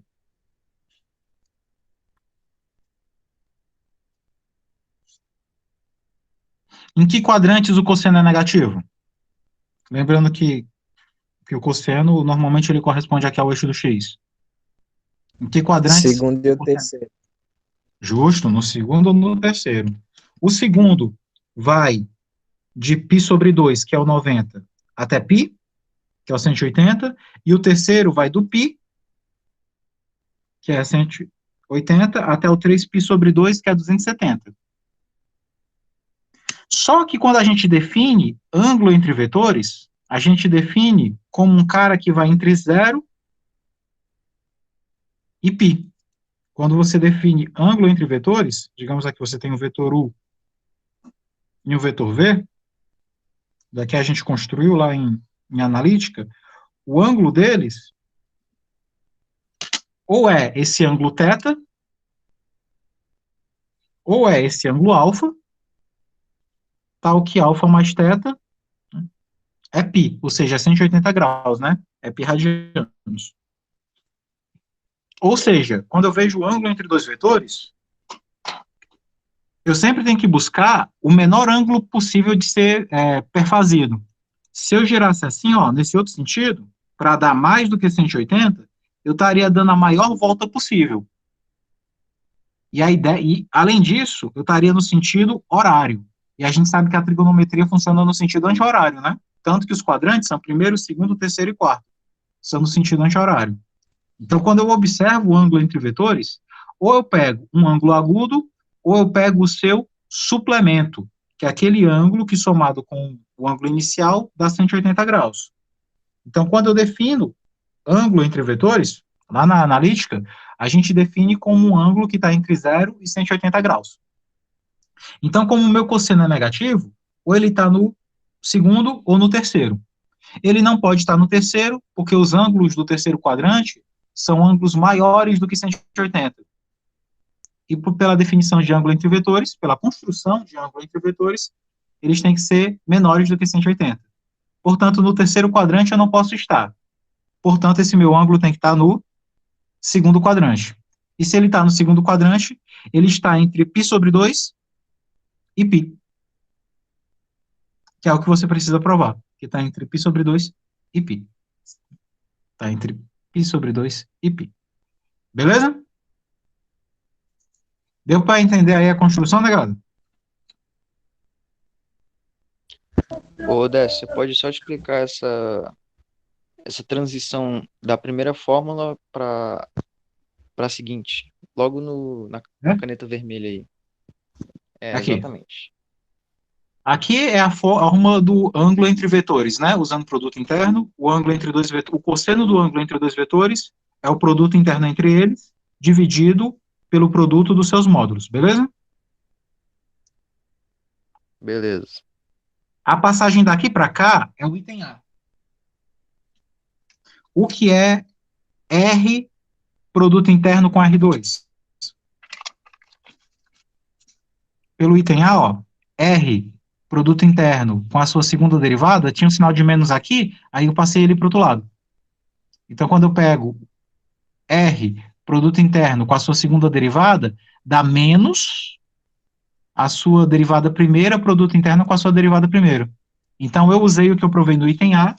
em que quadrantes o cosseno é negativo? Lembrando que o cosseno, normalmente, ele corresponde aqui ao eixo do x. Em que quadrantes? Segundo e o terceiro. Justo, no segundo ou no terceiro. O segundo vai de π sobre 2, que é o 90, até π, que é o 180, e o terceiro vai do π, que é 180, até o 3π sobre 2, que é 270. Só que quando a gente define ângulo entre vetores, a gente define como um cara que vai entre 0 e π. Quando você define ângulo entre vetores, digamos aqui você tem um vetor U e um vetor V, daqui a gente construiu lá em analítica, o ângulo deles ou é esse ângulo θ, ou é esse ângulo alfa, tal que alfa mais θ é π, ou seja, é 180 graus, né? É π radianos. Ou seja, quando eu vejo o ângulo entre dois vetores, eu sempre tenho que buscar o menor ângulo possível de ser perfazido. Se eu girasse assim, ó, nesse outro sentido, para dar mais do que 180, eu estaria dando a maior volta possível. E a ideia, e além disso, eu estaria no sentido horário. E a gente sabe que a trigonometria funciona no sentido anti-horário, né? Tanto que os quadrantes são primeiro, segundo, terceiro e quarto. São no sentido anti-horário. Então, quando eu observo o ângulo entre vetores, ou eu pego um ângulo agudo, ou eu pego o seu suplemento, que é aquele ângulo que, somado com o ângulo inicial, dá 180 graus. Então, quando eu defino ângulo entre vetores, lá na analítica, a gente define como um ângulo que está entre 0 e 180 graus. Então, como o meu cosseno é negativo, ou ele está no segundo ou no terceiro. Ele não pode estar no terceiro, porque os ângulos do terceiro quadrante são ângulos maiores do que 180. E pela definição de ângulo entre vetores, pela construção de ângulo entre vetores, eles têm que ser menores do que 180. Portanto, no terceiro quadrante eu não posso estar. Portanto, esse meu ângulo tem que estar no segundo quadrante. E se ele está no segundo quadrante, ele está entre π sobre 2 e π. Que é o que você precisa provar. Que está entre π sobre 2 e π. Está entre π sobre 2 e π. Beleza? Deu para entender aí a construção, negado? Ô, Décio, você pode só explicar essa transição da primeira fórmula para a seguinte, logo na caneta vermelha aí. Aqui. Exatamente. Aqui é a fórmula do ângulo entre vetores, né? Usando o produto interno, o ângulo entre dois vetores, o cosseno do ângulo entre dois vetores é o produto interno entre eles, dividido pelo produto dos seus módulos, beleza? Beleza. A passagem daqui para cá é o item A. O que é R produto interno com R2? Pelo item A, ó, R produto interno com a sua segunda derivada, tinha um sinal de menos aqui, aí eu passei ele para o outro lado. Então, quando eu pego R produto interno com a sua segunda derivada, dá menos a sua derivada primeira, produto interno com a sua derivada primeira. Então, eu usei o que eu provei no item A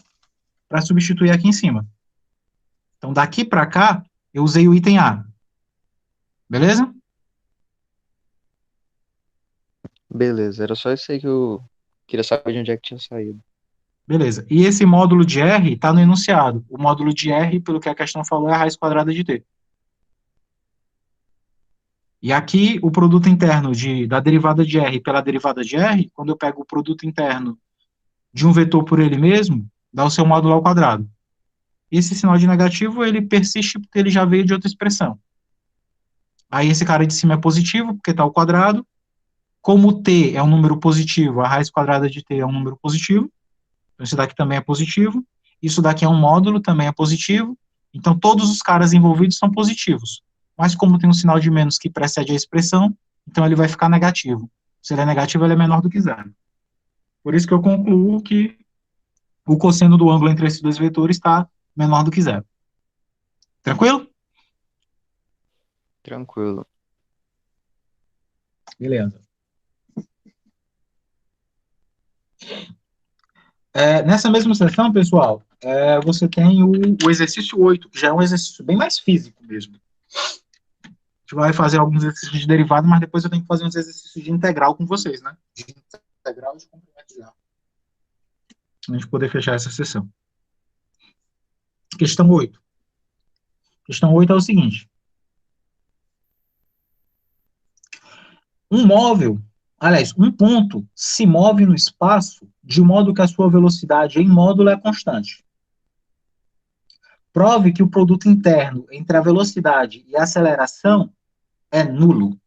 para substituir aqui em cima. Então, daqui para cá, eu usei o item A. Beleza? Beleza, era só isso aí que eu queria saber de onde é que tinha saído. Beleza. E esse módulo de R está no enunciado. O módulo de R, pelo que a questão falou, é a raiz quadrada de T. E aqui, o produto interno da derivada de R pela derivada de R, quando eu pego o produto interno de um vetor por ele mesmo, dá o seu módulo ao quadrado. Esse sinal de negativo, ele persiste porque ele já veio de outra expressão. Aí esse cara de cima é positivo, porque está ao quadrado. Como t é um número positivo, a raiz quadrada de t é um número positivo. Então, isso daqui também é positivo. Isso daqui é um módulo, também é positivo. Então, todos os caras envolvidos são positivos. Mas como tem um sinal de menos que precede a expressão, então ele vai ficar negativo. Se ele é negativo, ele é menor do que zero. Por isso que eu concluo que o cosseno do ângulo entre esses dois vetores está menor do que zero. Tranquilo? Tranquilo. Beleza. Nessa mesma sessão, pessoal, você tem o exercício 8, que já é um exercício bem mais físico mesmo. A gente vai fazer alguns exercícios de derivada, mas depois eu tenho que fazer uns exercícios de integral com vocês, né? De integral e de comprimento de ar. Pra gente poder fechar essa sessão. Questão 8. Questão 8 é o seguinte. Um ponto se move no espaço de modo que a sua velocidade em módulo é constante. Prove que o produto interno entre a velocidade e a aceleração é nulo.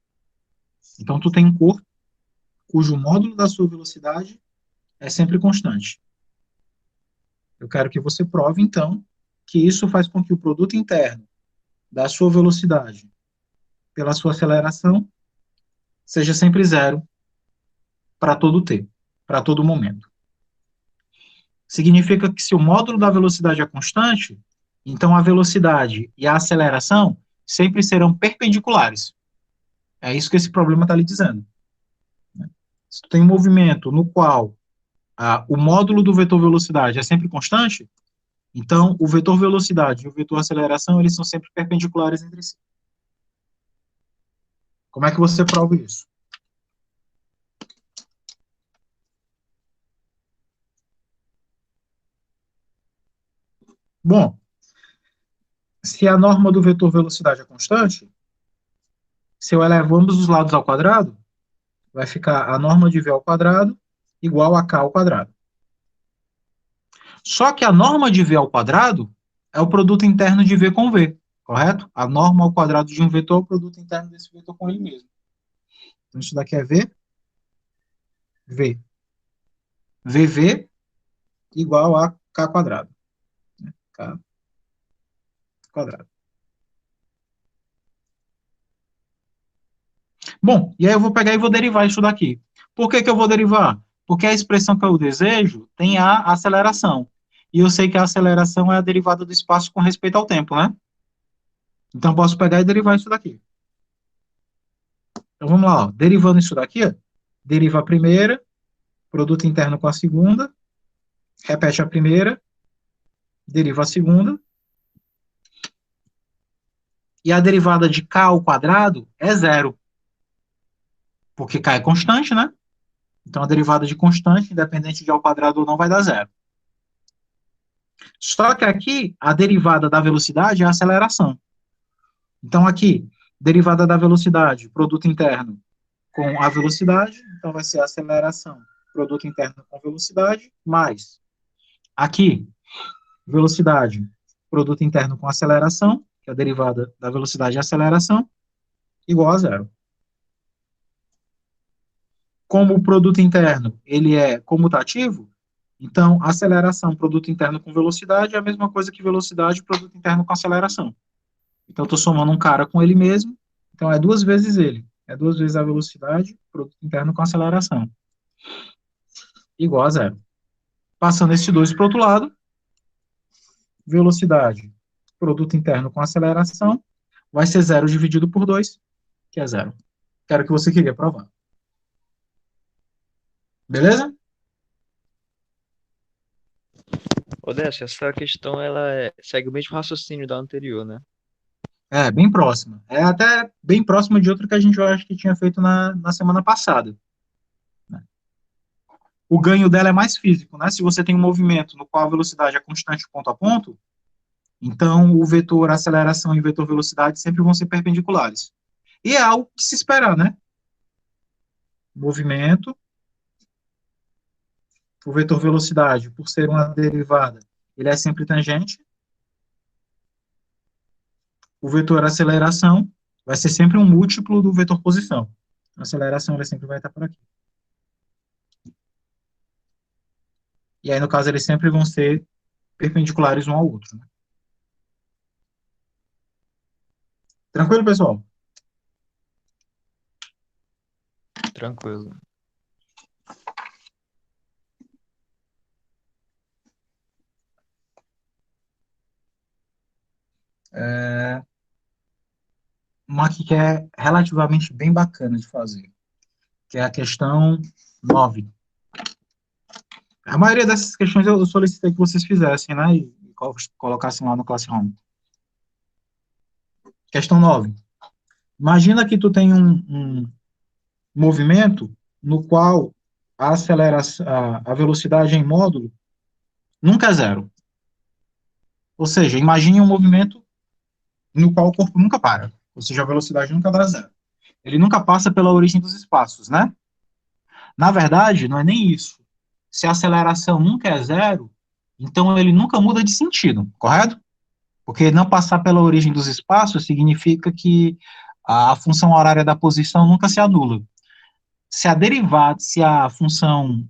Então, tu tem um corpo cujo módulo da sua velocidade é sempre constante. Eu quero que você prove, então, que isso faz com que o produto interno da sua velocidade pela sua aceleração seja sempre zero para todo t, para todo momento. Significa que se o módulo da velocidade é constante, então a velocidade e a aceleração sempre serão perpendiculares. É isso que esse problema está lhe dizendo. Se tu tem um movimento no qual o módulo do vetor velocidade é sempre constante, então o vetor velocidade e o vetor aceleração, eles são sempre perpendiculares entre si. Como é que você prova isso? Bom, se a norma do vetor velocidade é constante, se eu elevo ambos os lados ao quadrado, vai ficar a norma de v ao quadrado igual a k ao quadrado. Só que a norma de v ao quadrado é o produto interno de v com v, correto? A norma ao quadrado de um vetor é o produto interno desse vetor com ele mesmo. Então, isso daqui é v, v. VV igual a k quadrado. K quadrado. Bom, e aí eu vou pegar e vou derivar isso daqui. Por que que eu vou derivar? Porque a expressão que eu desejo tem a aceleração. E eu sei que a aceleração é a derivada do espaço com respeito ao tempo, né? Então, eu posso pegar e derivar isso daqui. Então, vamos lá, ó. Derivando isso daqui, ó. Deriva a primeira, produto interno com a segunda, repete a primeira, deriva a segunda, e a derivada de k ao quadrado é zero. Porque k é constante, né? Então, a derivada de constante, independente de ao quadrado ou não, vai dar zero. Só que aqui, a derivada da velocidade é a aceleração. Então, aqui, derivada da velocidade, produto interno com a velocidade, então vai ser a aceleração, produto interno com velocidade, mais aqui, velocidade, produto interno com aceleração, que é a derivada da velocidade e aceleração, igual a zero. Como o produto interno ele é comutativo, então aceleração, produto interno com velocidade é a mesma coisa que velocidade, produto interno com aceleração. Então, estou somando um cara com ele mesmo, então é duas vezes ele. É duas vezes a velocidade, produto interno com aceleração. Igual a zero. Passando esses dois para o outro lado, velocidade, produto interno com aceleração, vai ser zero dividido por 2, que é zero. Que era o que você queria provar. Beleza? Décio, essa questão segue o mesmo raciocínio da anterior, né? É, bem próxima. É até bem próxima de outra que a gente, eu acho que tinha feito na semana passada. O ganho dela é mais físico, né? Se você tem um movimento no qual a velocidade é constante ponto a ponto, então o vetor aceleração e o vetor velocidade sempre vão ser perpendiculares. E é algo que se esperar, né? Movimento, o vetor velocidade, por ser uma derivada, ele é sempre tangente. O vetor aceleração vai ser sempre um múltiplo do vetor posição. A aceleração ela sempre vai estar por aqui. E aí, no caso, eles sempre vão ser perpendiculares um ao outro. Né? Tranquilo, pessoal? Tranquilo. Uma aqui que é relativamente bem bacana de fazer, que é a questão 9. A maioria dessas questões eu solicitei que vocês fizessem, né? E colocassem lá no Classroom. Questão 9. Imagina que tu tem um movimento no qual a aceleração, a velocidade em módulo nunca é zero. Ou seja, imagine um movimento no qual o corpo nunca para. Ou seja, a velocidade nunca dá zero. Ele nunca passa pela origem dos espaços, né? Na verdade, não é nem isso. Se a aceleração nunca é zero, então ele nunca muda de sentido, correto? Porque não passar pela origem dos espaços significa que a função horária da posição nunca se anula. Se a derivada, se a função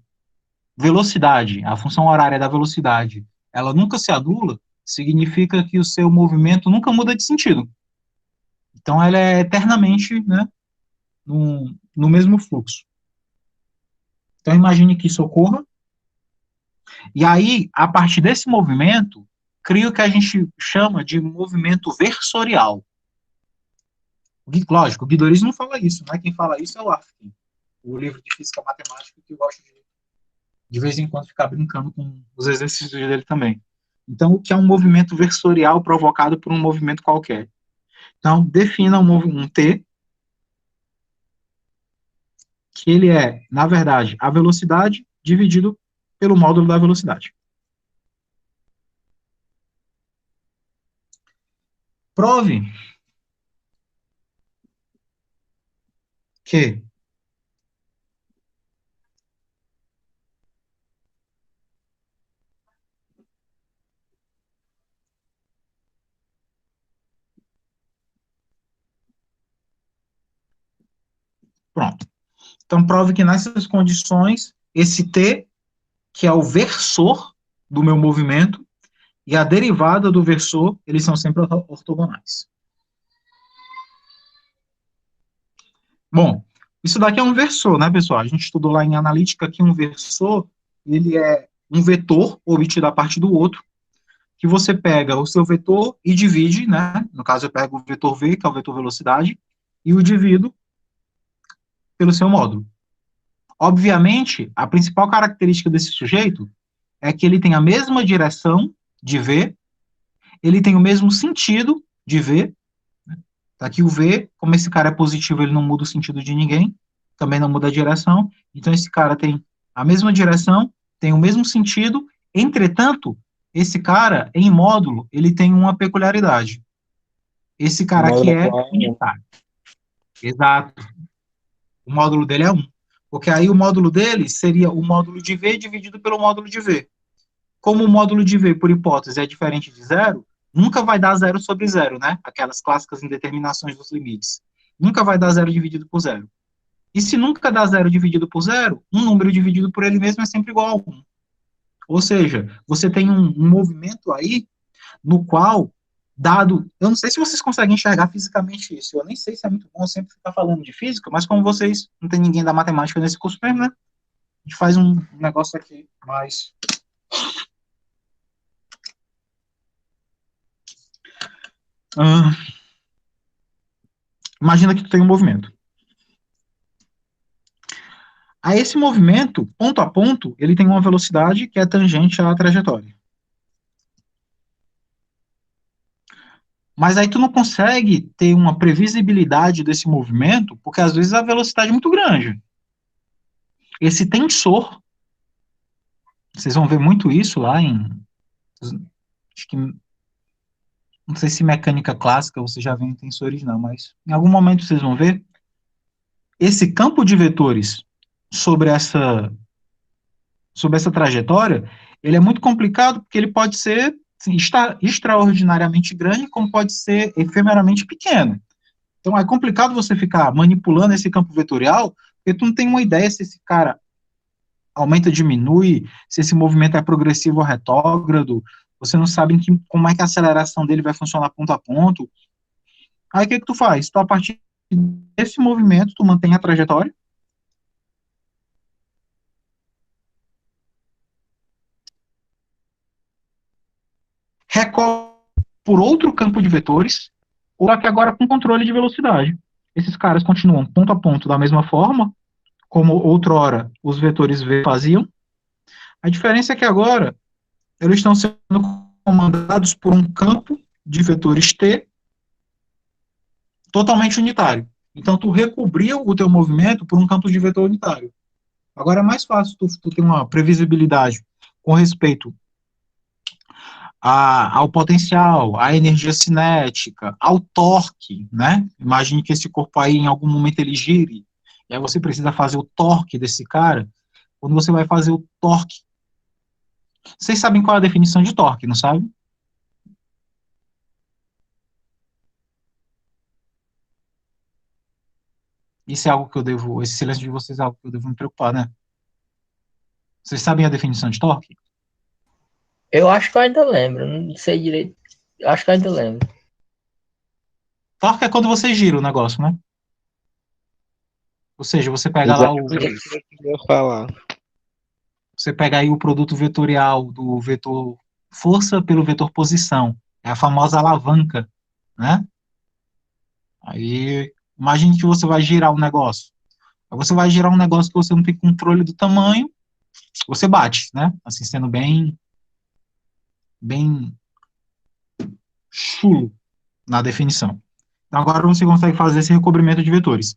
velocidade, a função horária da velocidade, ela nunca se anula, significa que o seu movimento nunca muda de sentido. Então, ela é eternamente, né, no mesmo fluxo. Então, imagine que isso ocorra, e aí, a partir desse movimento, cria o que a gente chama de movimento versorial. Lógico, o Guidoris não fala isso, né? Quem fala isso é o Afkin, o livro de física matemática que eu gosto de vez em quando ficar brincando com os exercícios dele também. Então, o que é um movimento versorial provocado por um movimento qualquer? Então, defina um T, que ele é, na verdade, a velocidade dividido pelo módulo da velocidade. Prove que pronto. Então, prove que nessas condições, esse T, que é o versor do meu movimento, e a derivada do versor, eles são sempre ortogonais. Bom, isso daqui é um versor, né, pessoal? A gente estudou lá em analítica que um versor, ele é um vetor obtido a partir do outro, que você pega o seu vetor e divide, né? No caso, eu pego o vetor V, que é o vetor velocidade, e o divido pelo seu módulo. Obviamente, a principal característica desse sujeito é que ele tem a mesma direção de V, ele tem o mesmo sentido de V. Tá aqui o V, como esse cara é positivo, ele não muda o sentido de ninguém, também não muda a direção. Então, esse cara tem a mesma direção, tem o mesmo sentido, entretanto, esse cara, em módulo, ele tem uma peculiaridade. Esse cara aqui é unitário. Exato. O módulo dele é 1. Porque aí o módulo dele seria o módulo de V dividido pelo módulo de V. Como o módulo de V, por hipótese, é diferente de zero, nunca vai dar zero sobre zero, né? Aquelas clássicas indeterminações dos limites. Nunca vai dar zero dividido por zero. E se nunca dá zero dividido por zero, um número dividido por ele mesmo é sempre igual a 1. Ou seja, você tem um movimento aí no qual, dado, eu não sei se vocês conseguem enxergar fisicamente isso, eu nem sei se é muito bom sempre ficar falando de física, mas como vocês, não tem ninguém da matemática nesse curso mesmo, né? A gente faz um negócio aqui mais... imagina que tu tem um movimento. Aí esse movimento, ponto a ponto, ele tem uma velocidade que é tangente à trajetória. Mas aí tu não consegue ter uma previsibilidade desse movimento, porque às vezes a velocidade é muito grande. Esse tensor, vocês vão ver muito isso lá em, acho que, não sei se mecânica clássica você já vê em tensores não, mas em algum momento vocês vão ver esse campo de vetores sobre essa trajetória, ele é muito complicado porque ele pode ser assim, extraordinariamente grande, como pode ser efemeramente pequeno. Então é complicado você ficar manipulando esse campo vetorial, porque tu não tem uma ideia se esse cara aumenta, diminui, se esse movimento é progressivo ou retrógrado, você não sabe como é que a aceleração dele vai funcionar ponto a ponto. Aí o que tu faz? Tu, a partir desse movimento, tu mantém a trajetória, recorre por outro campo de vetores, ou aqui agora com controle de velocidade. Esses caras continuam ponto a ponto da mesma forma, como outrora os vetores V faziam. A diferença é que agora eles estão sendo comandados por um campo de vetores T totalmente unitário. Então, tu recobriu o teu movimento por um campo de vetor unitário. Agora é mais fácil tu ter uma previsibilidade com respeito ao potencial, à energia cinética, ao torque, né? Imagine que esse corpo aí, em algum momento, ele gire, e aí você precisa fazer o torque desse cara. Quando você vai fazer o torque, vocês sabem qual é a definição de torque, não sabe? Isso é algo que eu devo, esse silêncio de vocês é algo que eu devo me preocupar, né? Vocês sabem a definição de torque? Eu acho que eu ainda lembro, não sei direito. Acho que eu ainda lembro. Torque é quando você gira o negócio, né? Ou seja, você pega lá Exatamente o que eu ia falar. você pega aí o produto vetorial do vetor força pelo vetor posição. É a famosa alavanca, né? Aí, imagine que você vai girar um negócio. Aí você vai girar um negócio que você não tem controle do tamanho, você bate, né? Assim, sendo bem chulo na definição. Então, agora você consegue fazer esse recobrimento de vetores.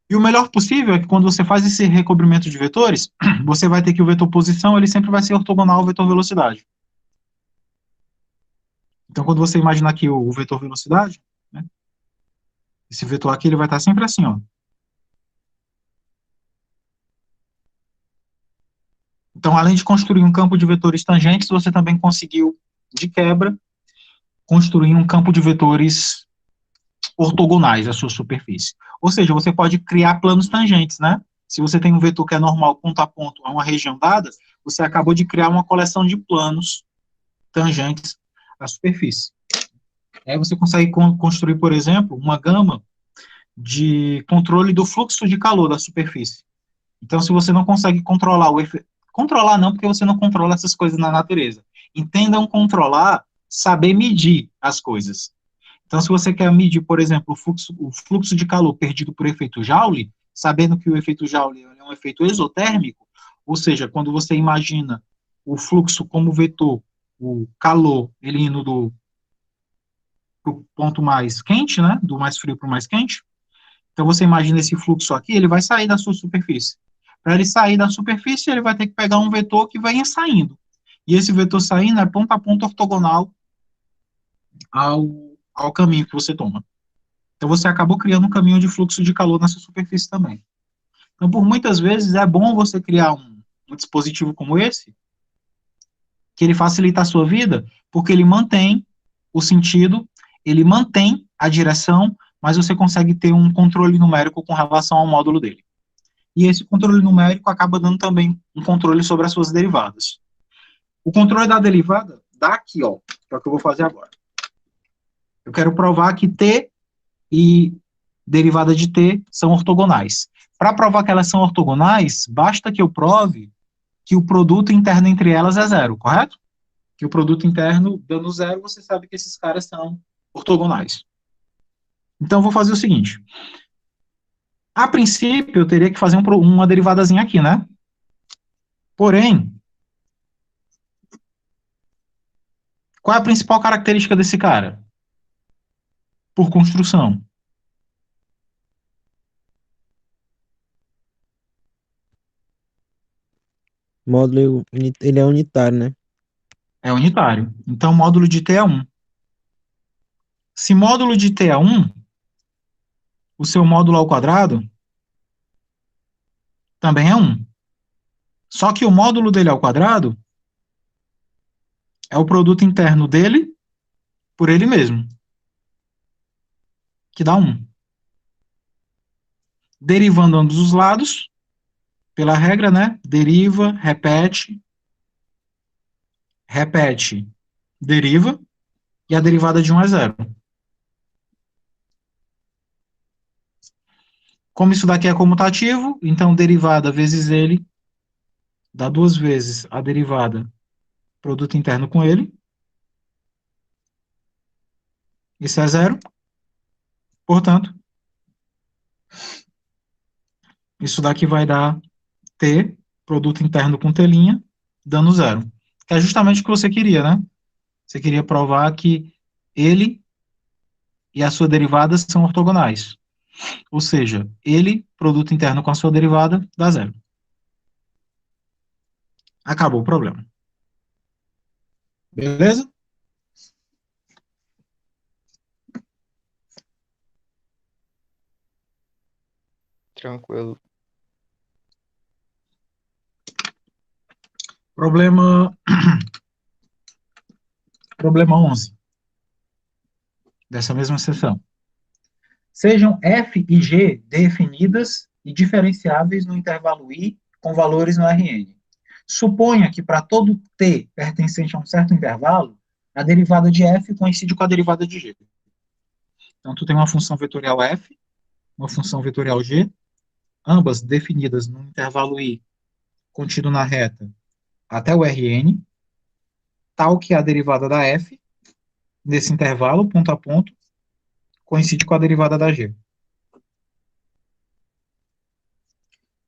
E o melhor possível é que quando você faz esse recobrimento de vetores, você vai ter que o vetor posição, ele sempre vai ser ortogonal ao vetor velocidade. Então, quando você imaginar aqui o vetor velocidade, né, esse vetor aqui ele vai estar sempre assim, ó. Então, além de construir um campo de vetores tangentes, você também conseguiu, de quebra, construir um campo de vetores ortogonais à sua superfície. Ou seja, você pode criar planos tangentes, né? Se você tem um vetor que é normal ponto a ponto a uma região dada, você acabou de criar uma coleção de planos tangentes à superfície. Aí você consegue construir, por exemplo, uma gama de controle do fluxo de calor da superfície. Então, se você não consegue controlar o efeito. Controlar não, porque você não controla essas coisas na natureza. Entendam controlar, saber medir as coisas. Então, se você quer medir, por exemplo, o fluxo de calor perdido por efeito Joule, sabendo que o efeito Joule é um efeito exotérmico, ou seja, quando você imagina o fluxo como vetor, o calor, ele indo do ponto mais quente, né, do mais frio para o mais quente, então você imagina esse fluxo aqui, ele vai sair da sua superfície. Para ele sair da superfície, ele vai ter que pegar um vetor que venha saindo. E esse vetor saindo é ponto a ponto ortogonal ao caminho que você toma. Então você acabou criando um caminho de fluxo de calor nessa superfície também. Então, por muitas vezes, é bom você criar um dispositivo como esse, que ele facilita a sua vida, porque ele mantém o sentido, ele mantém a direção, mas você consegue ter um controle numérico com relação ao módulo dele. E esse controle numérico acaba dando também um controle sobre as suas derivadas. O controle da derivada dá aqui, ó, que é o que eu vou fazer agora. Eu quero provar que T e derivada de T são ortogonais. Para provar que elas são ortogonais, basta que eu prove que o produto interno entre elas é zero, correto? Que o produto interno dando zero, você sabe que esses caras são ortogonais. Então, eu vou fazer o seguinte. A princípio, eu teria que fazer uma derivadazinha aqui, né? Porém, qual é a principal característica desse cara? Por construção. Módulo, ele é unitário, né? É unitário. Então, módulo de T é 1. Se módulo de T é 1, o seu módulo ao quadrado também é 1. Só que o módulo dele ao quadrado é o produto interno dele por ele mesmo, que dá 1. Derivando ambos os lados, pela regra, né? Deriva, repete, repete, deriva, e a derivada de 1 é 0. Como isso daqui é comutativo, então derivada vezes ele dá 2 vezes a derivada produto interno com ele. Isso é 0. Portanto, isso daqui vai dar T, produto interno com T', dando 0. Que é justamente o que você queria, né? Você queria provar que ele e a sua derivada são ortogonais. Ou seja, ele, produto interno com a sua derivada, dá 0. Acabou o problema. Beleza? Tranquilo. Problema 11 dessa mesma seção. Sejam f e g definidas e diferenciáveis no intervalo i com valores no Rn. Suponha que para todo t pertencente a um certo intervalo, a derivada de f coincide com a derivada de g. Então, tu tem uma função vetorial f, uma função vetorial g, ambas definidas no intervalo i contido na reta até o Rn, tal que a derivada da f, nesse intervalo, ponto a ponto, coincide com a derivada da g.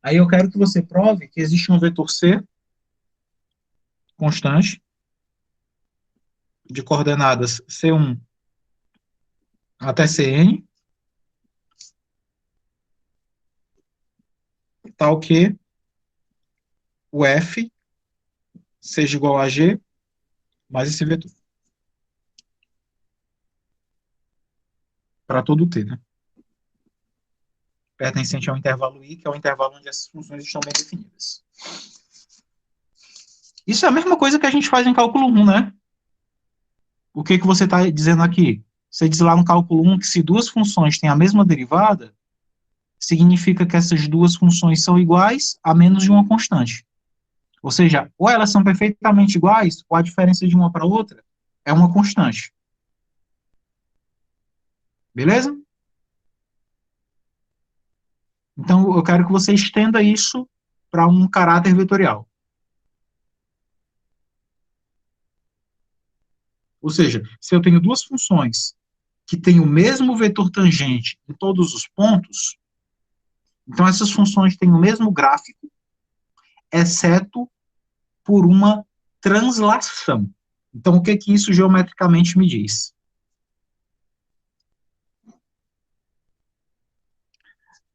Aí eu quero que você prove que existe um vetor C constante de coordenadas C1 até Cn, tal que o F seja igual a G mais esse vetor. Para todo T, né? Pertencente ao intervalo I, que é o intervalo onde essas funções estão bem definidas. Isso é a mesma coisa que a gente faz em cálculo 1, né? O que você está dizendo aqui? Você diz lá no cálculo 1 que se duas funções têm a mesma derivada, significa que essas duas funções são iguais a menos de uma constante. Ou seja, ou elas são perfeitamente iguais, ou a diferença de uma para outra é uma constante. Beleza? Então, eu quero que você estenda isso para um caráter vetorial. Ou seja, se eu tenho duas funções que têm o mesmo vetor tangente em todos os pontos, então essas funções têm o mesmo gráfico, exceto por uma translação. Então, o que isso geometricamente me diz?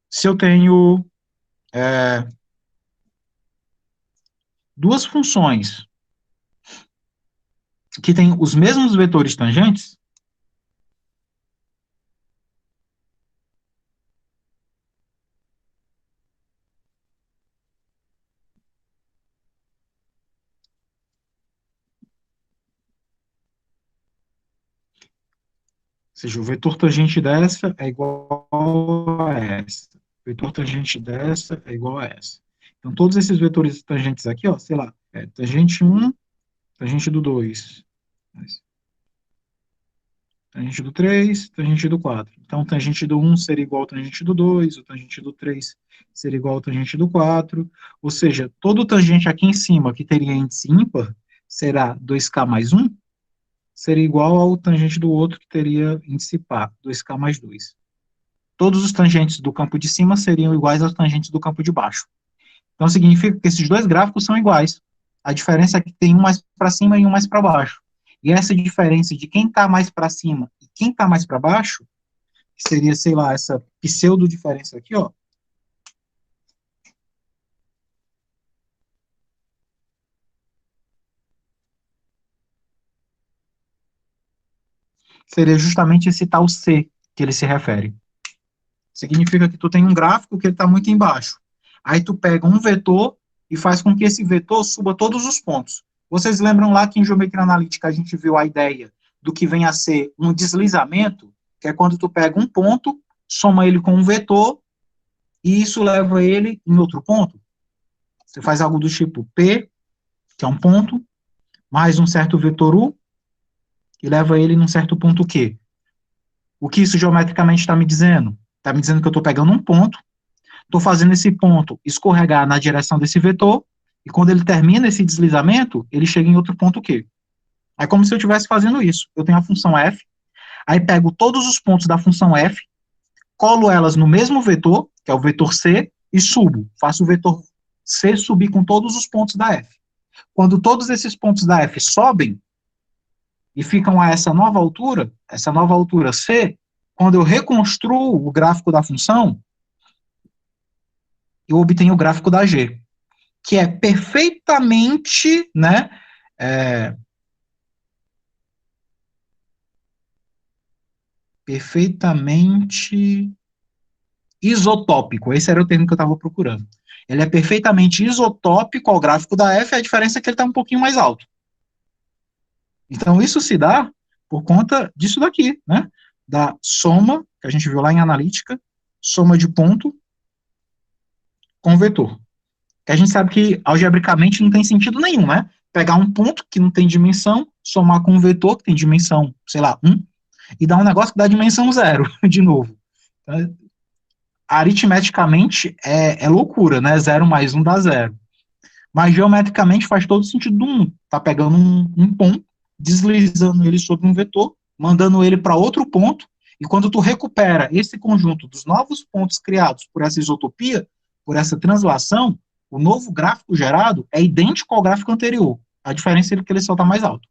Se eu tenho duas funções que têm os mesmos vetores tangentes, ou seja, o vetor tangente dessa é igual a essa. O vetor tangente dessa é igual a essa. Então, todos esses vetores tangentes aqui, ó, sei lá, tangente 1, tangente do 2, tangente do 3, tangente do 4. Então, tangente do 1 seria igual ao tangente do 2, o tangente do 3 seria igual ao tangente do 4. Ou seja, todo tangente aqui em cima que teria índice ímpar será 2k mais 1, seria igual ao tangente do outro que teria índice par, 2k mais 2. todos os tangentes do campo de cima seriam iguais aos tangentes do campo de baixo. Então, significa que esses dois gráficos são iguais. A diferença é que tem um mais para cima e um mais para baixo. E essa diferença de quem está mais para cima e quem está mais para baixo, que seria, sei lá, essa pseudo-diferença aqui, ó, seria justamente esse tal C que ele se refere. Significa que tu tem um gráfico que ele está muito embaixo. Aí tu pega um vetor e faz com que esse vetor suba todos os pontos. Vocês lembram lá que em geometria analítica a gente viu a ideia do que vem a ser um deslizamento, que é quando tu pega um ponto, soma ele com um vetor, e isso leva ele em outro ponto. Você faz algo do tipo P, que é um ponto, mais um certo vetor U, e leva ele num certo ponto Q. O que isso geometricamente está me dizendo? Está me dizendo que eu estou pegando um ponto, estou fazendo esse ponto escorregar na direção desse vetor, e quando ele termina esse deslizamento, ele chega em outro ponto Q. É como se eu estivesse fazendo isso. Eu tenho a função f, aí pego todos os pontos da função f, colo elas no mesmo vetor, que é o vetor c, e subo. Faço o vetor c subir com todos os pontos da f. Quando todos esses pontos da f sobem, e ficam a essa nova altura c, quando eu reconstruo o gráfico da função, eu obtenho o gráfico da g, que é perfeitamente, né, perfeitamente isotópico, esse era o termo que eu estava procurando. Ele é perfeitamente isotópico ao gráfico da f, a diferença é que ele está um pouquinho mais alto. Então, isso se dá por conta disso daqui, né, da soma, que a gente viu lá em analítica, soma de ponto com vetor. Que a gente sabe que, algebricamente, não tem sentido nenhum, né? Pegar um ponto que não tem dimensão, somar com um vetor que tem dimensão, sei lá, 1, e dar um negócio que dá dimensão 0, de novo. Aritmeticamente, é loucura, né? 0 mais 1 dá 0. Mas, geometricamente, faz todo sentido do 1. Tá pegando um ponto, deslizando ele sobre um vetor, mandando ele para outro ponto, e quando tu recupera esse conjunto dos novos pontos criados por essa isotopia, por essa translação, o novo gráfico gerado é idêntico ao gráfico anterior. A diferença é que ele só está mais alto.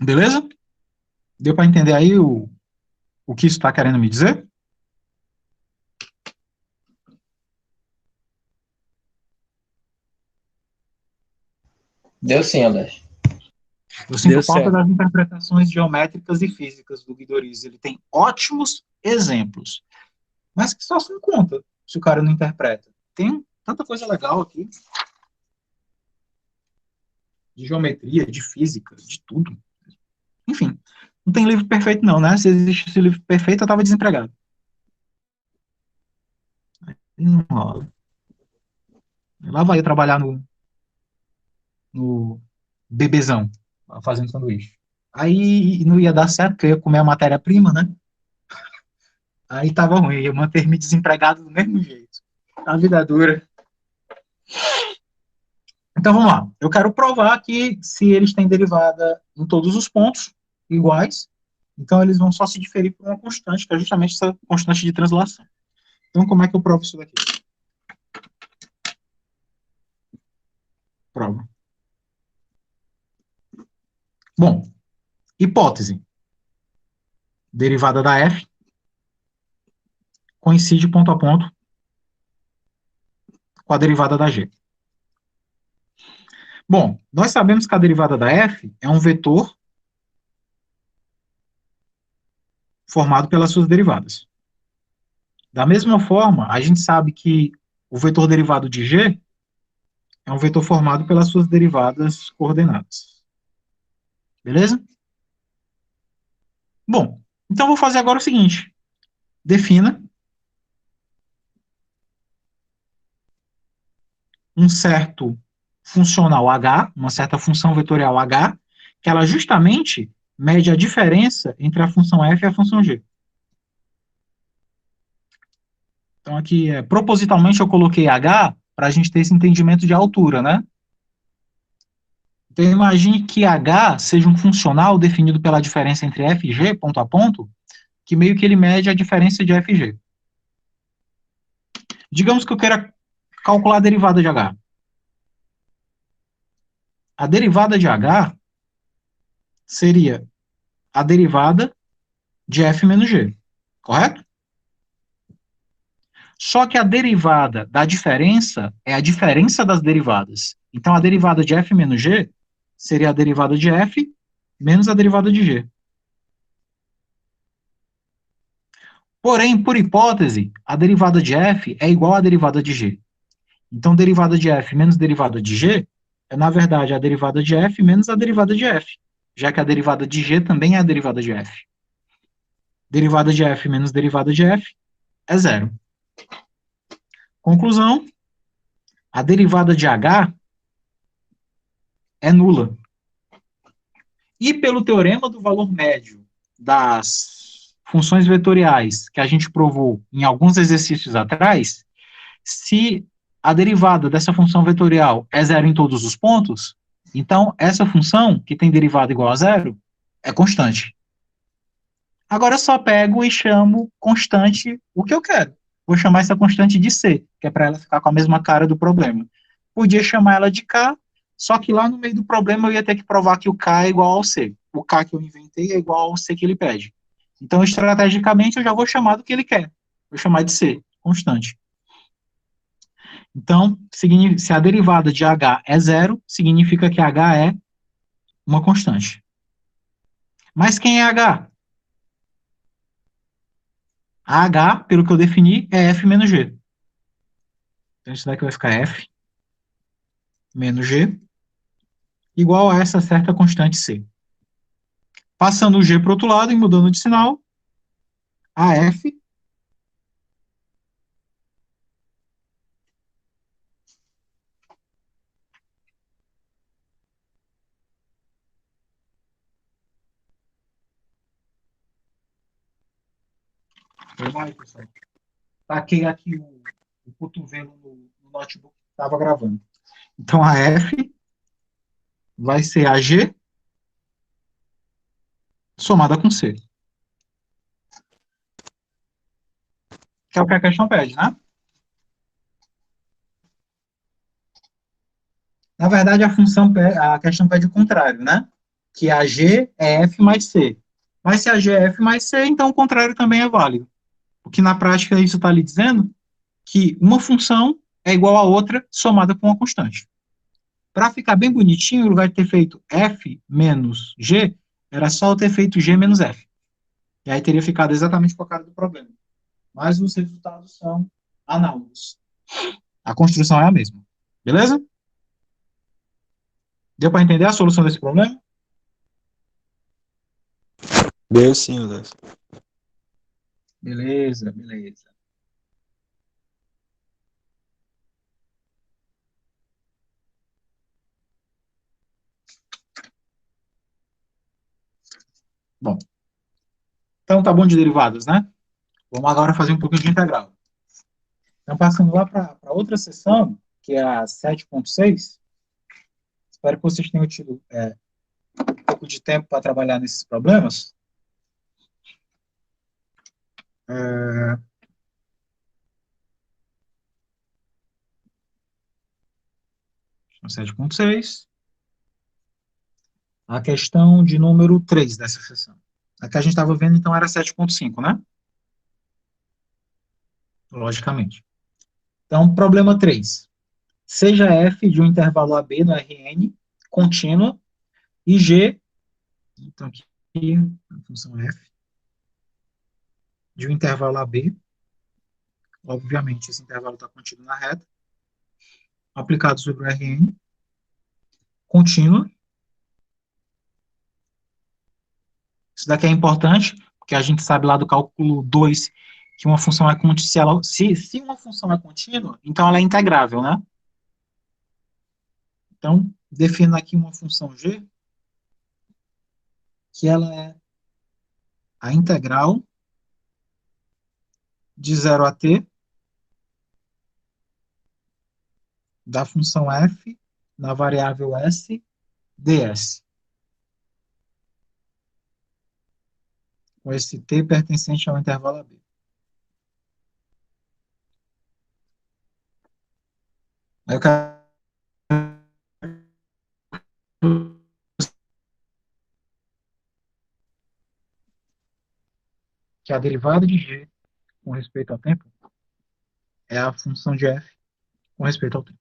Beleza? Deu para entender aí o que isso está querendo me dizer? Deu sim, André. Eu sinto Deu falta certo. das interpretações geométricas e físicas do Guidoriz. Ele tem ótimos exemplos, mas que só se encontra se o cara não interpreta. Tem tanta coisa legal aqui, de geometria, de física, de tudo. Enfim, não tem livro perfeito não, né? Se existisse livro perfeito, eu estava desempregado. Não rola. Lá vai eu trabalhar no bebezão, fazendo sanduíche. Aí não ia dar certo, porque eu ia comer a matéria-prima, né? Aí tava ruim, eu ia manter-me desempregado do mesmo jeito. A vida dura. Então vamos lá. Eu quero provar que se eles têm derivada em todos os pontos iguais, então eles vão só se diferir por uma constante, que é justamente essa constante de translação. Então como é que eu provo isso daqui? Provo. Bom, hipótese. Derivada da f coincide ponto a ponto com a derivada da g. Bom, nós sabemos que a derivada da f é um vetor formado pelas suas derivadas. Da mesma forma, a gente sabe que o vetor derivado de g é um vetor formado pelas suas derivadas coordenadas. Beleza? Bom, então vou fazer agora o seguinte. Defina um certo funcional h, uma certa função vetorial h, que ela justamente mede a diferença entre a função f e a função g. Então aqui, propositalmente eu coloquei h para a gente ter esse entendimento de altura, né? Então imagine que h seja um funcional definido pela diferença entre f e g, ponto a ponto, que meio que ele mede a diferença de f e g. Digamos que eu queira calcular a derivada de h. A derivada de h seria a derivada de f menos g, correto? Só que a derivada da diferença é a diferença das derivadas. Então, a derivada de f menos g seria a derivada de f menos a derivada de g. Porém, por hipótese, a derivada de f é igual à derivada de g. Então, derivada de f menos derivada de g é, na verdade, a derivada de f menos a derivada de f, já que a derivada de g também é a derivada de f. Derivada de f menos derivada de f é zero. Conclusão, a derivada de h é nula. E pelo teorema do valor médio das funções vetoriais que a gente provou em alguns exercícios atrás, se a derivada dessa função vetorial é zero em todos os pontos, então essa função, que tem derivada igual a zero, é constante. Agora eu só pego e chamo constante o que eu quero. Vou chamar essa constante de C, que é para ela ficar com a mesma cara do problema. Podia chamar ela de K, só que lá no meio do problema eu ia ter que provar que o K é igual ao C. O K que eu inventei é igual ao C que ele pede. Então, estrategicamente, eu já vou chamar do que ele quer. Vou chamar de C, constante. Então, se a derivada de H é zero, significa que H é uma constante. Mas quem é H? A H, pelo que eu defini, é F menos G. Então, isso daqui vai ficar F menos G igual a essa certa constante C. Passando o G para o outro lado e mudando de sinal, a F vai, pessoal. Taquei aqui o cotovelo no notebook que estava gravando. Então, a F vai ser a G somada com C. Que é o que a questão pede, né? Na verdade, a questão pede o contrário, né? Que a G é F mais C. Mas se a G é F mais C, então o contrário também é válido. Porque na prática isso está lhe dizendo que uma função é igual a outra somada com uma constante. Para ficar bem bonitinho, no lugar de ter feito F menos G, era só eu ter feito G menos F. E aí teria ficado exatamente com a cara do problema. Mas os resultados são análogos. A construção é a mesma. Beleza? Deu para entender a solução desse problema? Deu sim, Odessa. Beleza, beleza. Bom, então tá bom de derivadas, né? Vamos agora fazer um pouquinho de integral. Então, passando lá para outra sessão, que é a 7.6, espero que vocês tenham tido um pouco de tempo para trabalhar nesses problemas. 7.6. A questão de número 3 dessa sessão. A que a gente estava vendo, então, era 7.5, né? Logicamente. Então, problema 3. Seja f de um intervalo AB no Rn contínua e g, então aqui, a função f, de um intervalo AB, obviamente esse intervalo está contido na reta, aplicado sobre o Rn, contínua. Isso daqui é importante, porque a gente sabe lá do cálculo 2 que uma função é contínua. Se uma função é contínua, então ela é integrável, né? Então, defino aqui uma função g, que ela é a integral de 0 a t da função f na variável s ds. com esse t pertencente ao intervalo AB. Aí eu quero que a derivada de g com respeito ao tempo é a função de f com respeito ao tempo.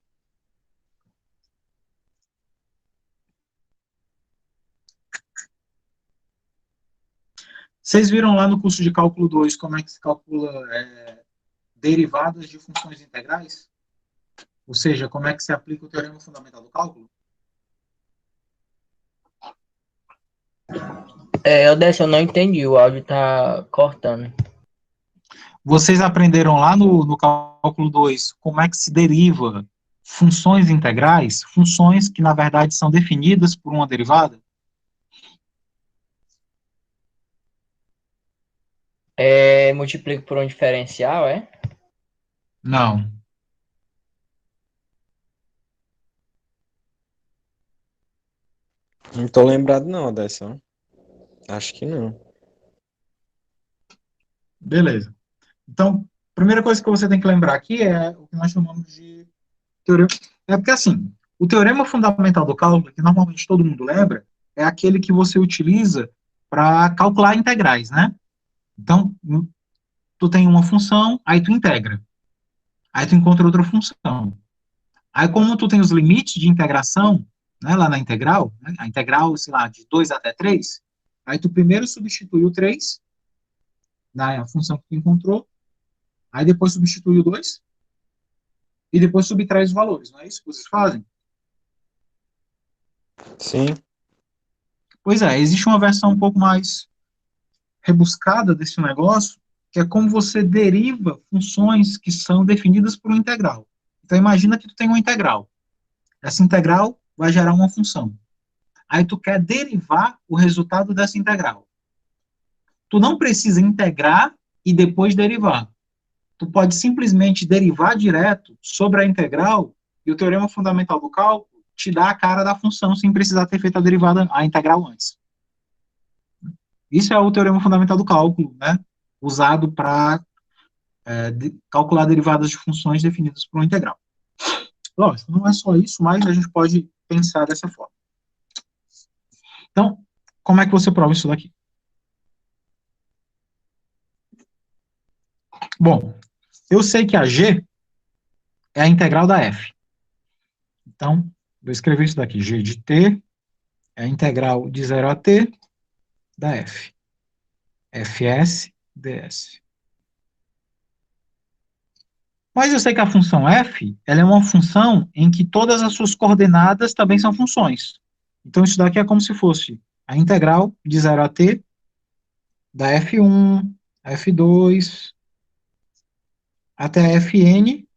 Vocês viram lá no curso de cálculo 2 como é que se calcula derivadas de funções integrais? Ou seja, como é que se aplica o teorema fundamental do cálculo? Odécio, eu não entendi, o áudio tá cortando. Vocês aprenderam lá no cálculo 2 como é que se deriva funções integrais, funções que, na verdade, são definidas por uma derivada? Multiplico por um diferencial, é? Não. Não tô lembrado não dessa. Acho que não. Beleza. Então, a primeira coisa que você tem que lembrar aqui é o que nós chamamos de teorema. É porque, assim, o teorema fundamental do cálculo, que normalmente todo mundo lembra, é aquele que você utiliza para calcular integrais, né? Então, tu tem uma função, aí tu integra. Aí tu encontra outra função. Aí, como tu tem os limites de integração, né, lá na integral, né, a integral, sei lá, de 2 até 3, aí tu primeiro substitui o 3, na função que tu encontrou, aí depois substitui o 2, e depois subtrai os valores, não é isso que vocês fazem? Sim. Pois é, existe uma versão um pouco mais rebuscada desse negócio, que é como você deriva funções que são definidas por um integral. Então, imagina que tu tem uma integral. Essa integral vai gerar uma função. Aí tu quer derivar o resultado dessa integral. Tu não precisa integrar e depois derivar. Tu pode simplesmente derivar direto sobre a integral e o teorema fundamental do cálculo te dá a cara da função sem precisar ter feito a derivada, a integral antes. Isso é o teorema fundamental do cálculo, né? Usado para calcular derivadas de funções definidas por uma integral. Lógico, não é só isso, mas a gente pode pensar dessa forma. Então, como é que você prova isso daqui? Bom, eu sei que a g é a integral da f. Então, vou escrever isso daqui. G de t é a integral de 0 a t da f. Fs ds. Mas eu sei que a função f, ela é uma função em que todas as suas coordenadas também são funções. Então, isso daqui é como se fosse a integral de 0 a t da f1, f2, até fn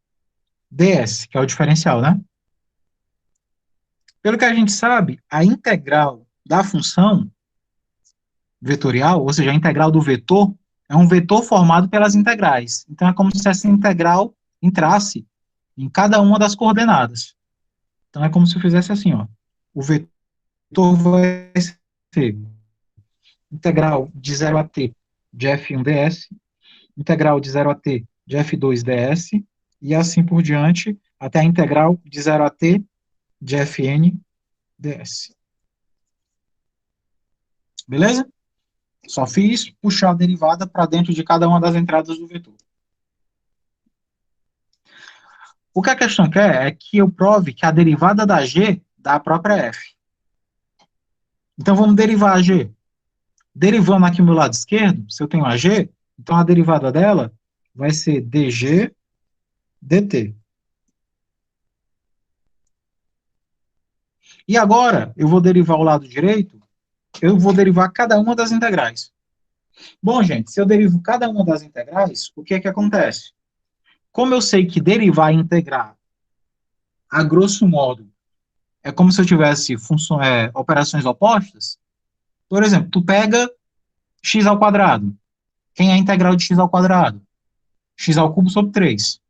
ds, que é o diferencial, né? Pelo que a gente sabe, a integral da função vetorial, ou seja, a integral do vetor, é um vetor formado pelas integrais. Então, é como se essa integral entrasse em cada uma das coordenadas. Então, é como se eu fizesse assim, ó. O vetor vai ser integral de 0 a t de f1 ds, integral de 0 a t de f2 ds, e assim por diante, até a integral de 0 a t de fn ds. Beleza? Só fiz puxar a derivada para dentro de cada uma das entradas do vetor. O que a questão quer é que eu prove que a derivada da g dá a própria f. Então, vamos derivar a g. Derivando aqui o meu lado esquerdo, se eu tenho a g, então a derivada dela vai ser dg dt. E agora, eu vou derivar o lado direito, eu vou derivar cada uma das integrais. Bom, gente, se eu derivo cada uma das integrais, o que é que acontece? Como eu sei que derivar e integrar, a grosso modo, é como se eu tivesse operações opostas, por exemplo, tu pega x ao quadrado. Quem é a integral de x ao quadrado? X ao cubo sobre 3.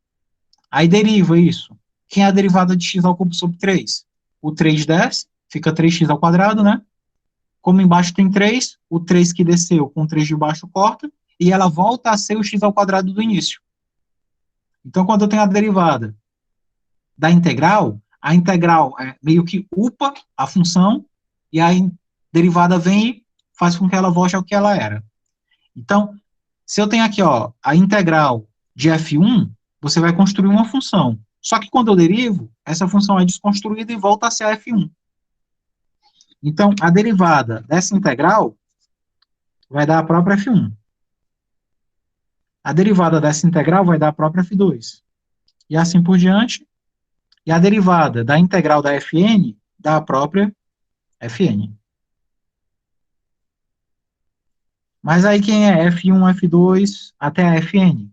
Aí deriva isso. Quem é a derivada de x ao cubo sobre 3? O 3 desce, fica 3x ao quadrado, né? Como embaixo tem 3, o 3 que desceu com o 3 de baixo corta, e ela volta a ser o x ao quadrado do início. Então, quando eu tenho a derivada da integral, a integral meio que upa a função, e a derivada vem e faz com que ela volte ao que ela era. Então, se eu tenho aqui, ó, a integral de f1, você vai construir uma função. Só que quando eu derivo, essa função é desconstruída e volta a ser a f1. Então, a derivada dessa integral vai dar a própria f1. A derivada dessa integral vai dar a própria f2. E assim por diante. E a derivada da integral da fn dá a própria fn. Mas aí quem é f1, f2 até a fn?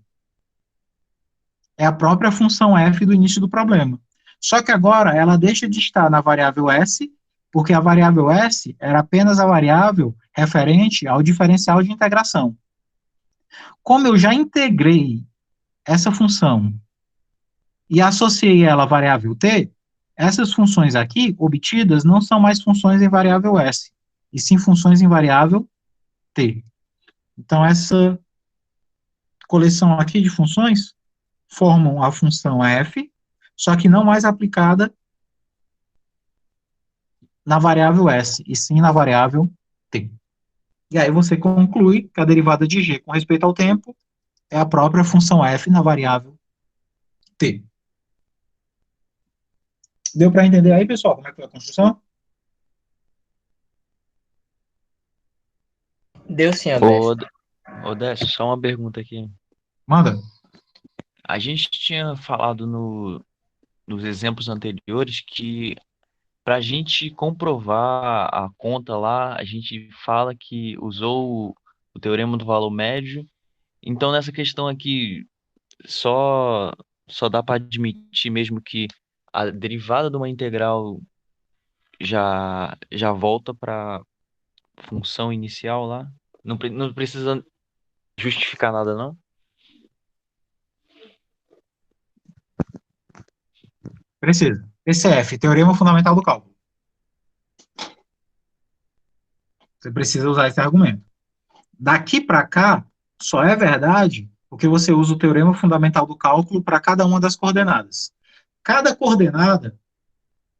É a própria função f do início do problema. Só que agora ela deixa de estar na variável s, porque a variável s era apenas a variável referente ao diferencial de integração. Como eu já integrei essa função e associei ela à variável t, essas funções aqui obtidas não são mais funções em variável s, e sim funções em variável t. Então, essa coleção aqui de funções formam a função f, só que não mais aplicada na variável s, e sim na variável t. E aí você conclui que a derivada de g com respeito ao tempo é a própria função f na variável t. Deu para entender aí, pessoal, como é que foi a construção? Deu sim, Odécio. Ô, Décio, só uma pergunta aqui. Manda. A gente tinha falado nos exemplos anteriores que para a gente comprovar a conta lá, a gente fala que usou o teorema do valor médio. Então, nessa questão aqui, só, só dá para admitir mesmo que a derivada de uma integral já volta para função inicial lá. Não precisa justificar nada, não? Precisa. TCF, Teorema Fundamental do Cálculo. Você precisa usar esse argumento. Daqui para cá, só é verdade porque você usa o Teorema Fundamental do Cálculo para cada uma das coordenadas. Cada coordenada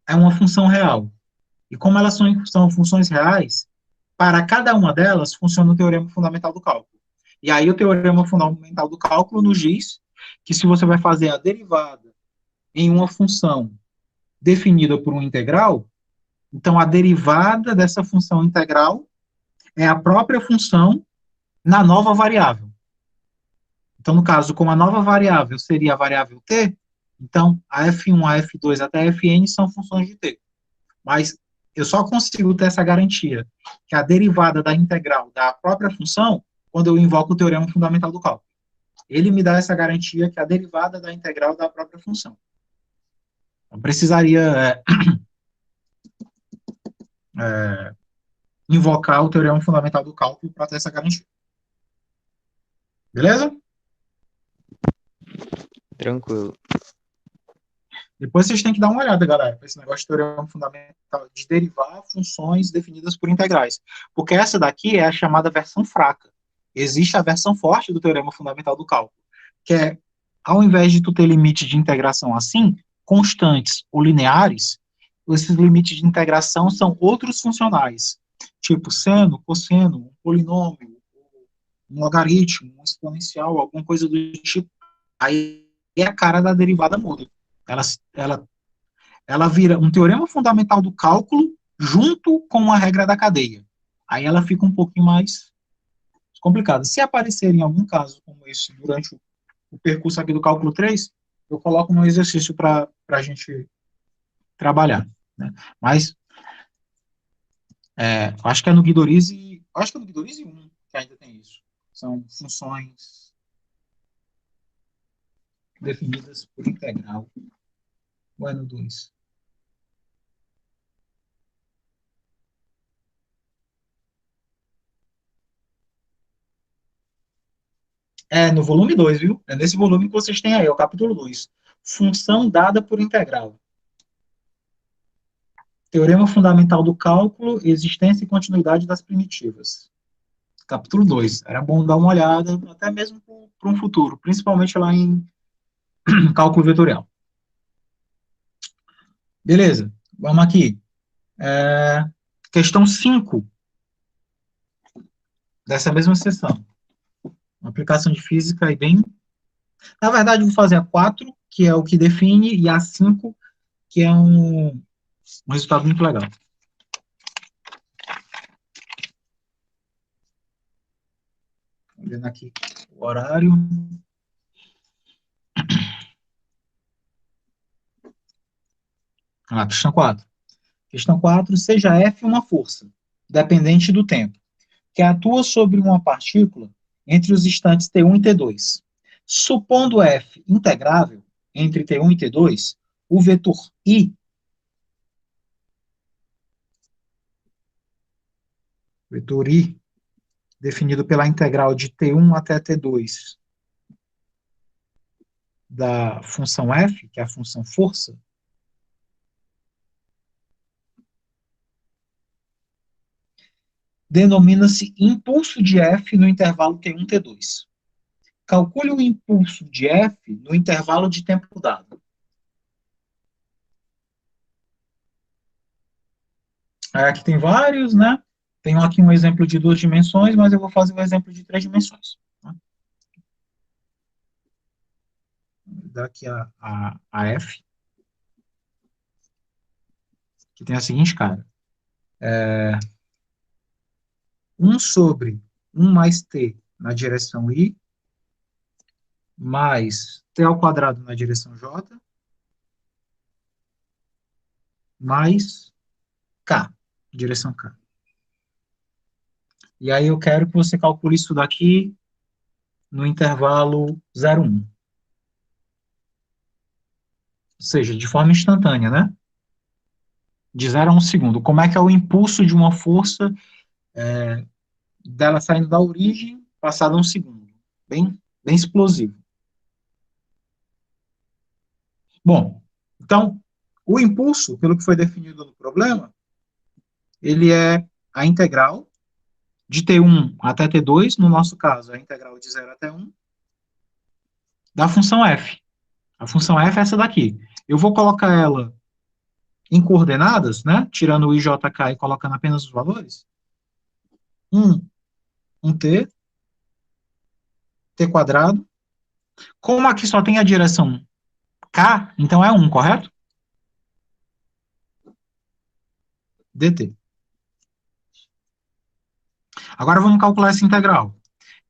é uma função real. E como elas são funções reais, para cada uma delas funciona o Teorema Fundamental do Cálculo. E aí o Teorema Fundamental do Cálculo nos diz que se você vai fazer a derivada em uma função definida por um integral, então a derivada dessa função integral é a própria função na nova variável. Então, no caso, como a nova variável seria a variável t, então a f1, a f2 até a fn são funções de t. Mas eu só consigo ter essa garantia que a derivada da integral da própria função quando eu invoco o teorema fundamental do cálculo. Ele me dá essa garantia que a derivada da integral da própria função. Eu precisaria invocar o teorema fundamental do cálculo para ter essa garantia. Beleza? Tranquilo. Depois vocês têm que dar uma olhada, galera, para esse negócio de teorema fundamental, de derivar funções definidas por integrais. Porque essa daqui é a chamada versão fraca. Existe a versão forte do teorema fundamental do cálculo, que é, ao invés de tu ter limite de integração assim, constantes ou lineares, esses limites de integração são outros funcionais, tipo seno, cosseno, um polinômio, um logaritmo, um exponencial, alguma coisa do tipo. Aí a cara da derivada muda. Ela vira um teorema fundamental do cálculo junto com uma regra da cadeia. Aí ela fica um pouquinho mais complicada. Se aparecer em algum caso como esse durante o percurso aqui do cálculo 3, eu coloco um exercício para a gente trabalhar. Né? Mas acho que é no Guidorize, acho que é no Guidorize 1 que ainda tem isso. São funções definidas por integral. Ou é no 2? É no volume 2, viu? É nesse volume que vocês têm aí, é o capítulo 2. Função dada por integral. Teorema fundamental do cálculo, existência e continuidade das primitivas. Capítulo 2. Era bom dar uma olhada, até mesmo para um futuro, principalmente lá em cálculo vetorial. Beleza, vamos aqui. Questão 5 dessa mesma sessão. Uma aplicação de física e bem... Na verdade, eu vou fazer a 4, que é o que define, e a 5, que é um resultado muito legal. Olhando aqui o horário. Questão 4. Questão 4, seja F uma força, dependente do tempo, que atua sobre uma partícula entre os instantes T1 e T2. Supondo F integrável entre T1 e T2, o vetor I, definido pela integral de T1 até T2 da função F, que é a função força, denomina-se impulso de F no intervalo T1, T2. Calcule o impulso de F no intervalo de tempo dado. Aqui tem vários, né? Tenho aqui um exemplo de 2 dimensões, mas eu vou fazer um exemplo de 3 dimensões. Tá? Vou dar aqui a F, que tem a seguinte cara. 1 sobre 1 mais t na direção I, mais t ao quadrado na direção J, mais K, direção K. E aí eu quero que você calcule isso daqui no intervalo 0,1. Ou seja, de forma instantânea, né? De 0 a 1 segundo. Como é que é o impulso de uma força dela saindo da origem, passada a 1 segundo. Bem explosivo. Bom, então, o impulso, pelo que foi definido no problema, ele é a integral de T1 até T2, no nosso caso, a integral de 0 até 1, da função f. A função f é essa daqui. Eu vou colocar ela em coordenadas, né, tirando o i, j, k e colocando apenas os valores. 1t, t quadrado. Como aqui só tem a direção k, então é 1, correto? dt. Agora vamos calcular essa integral.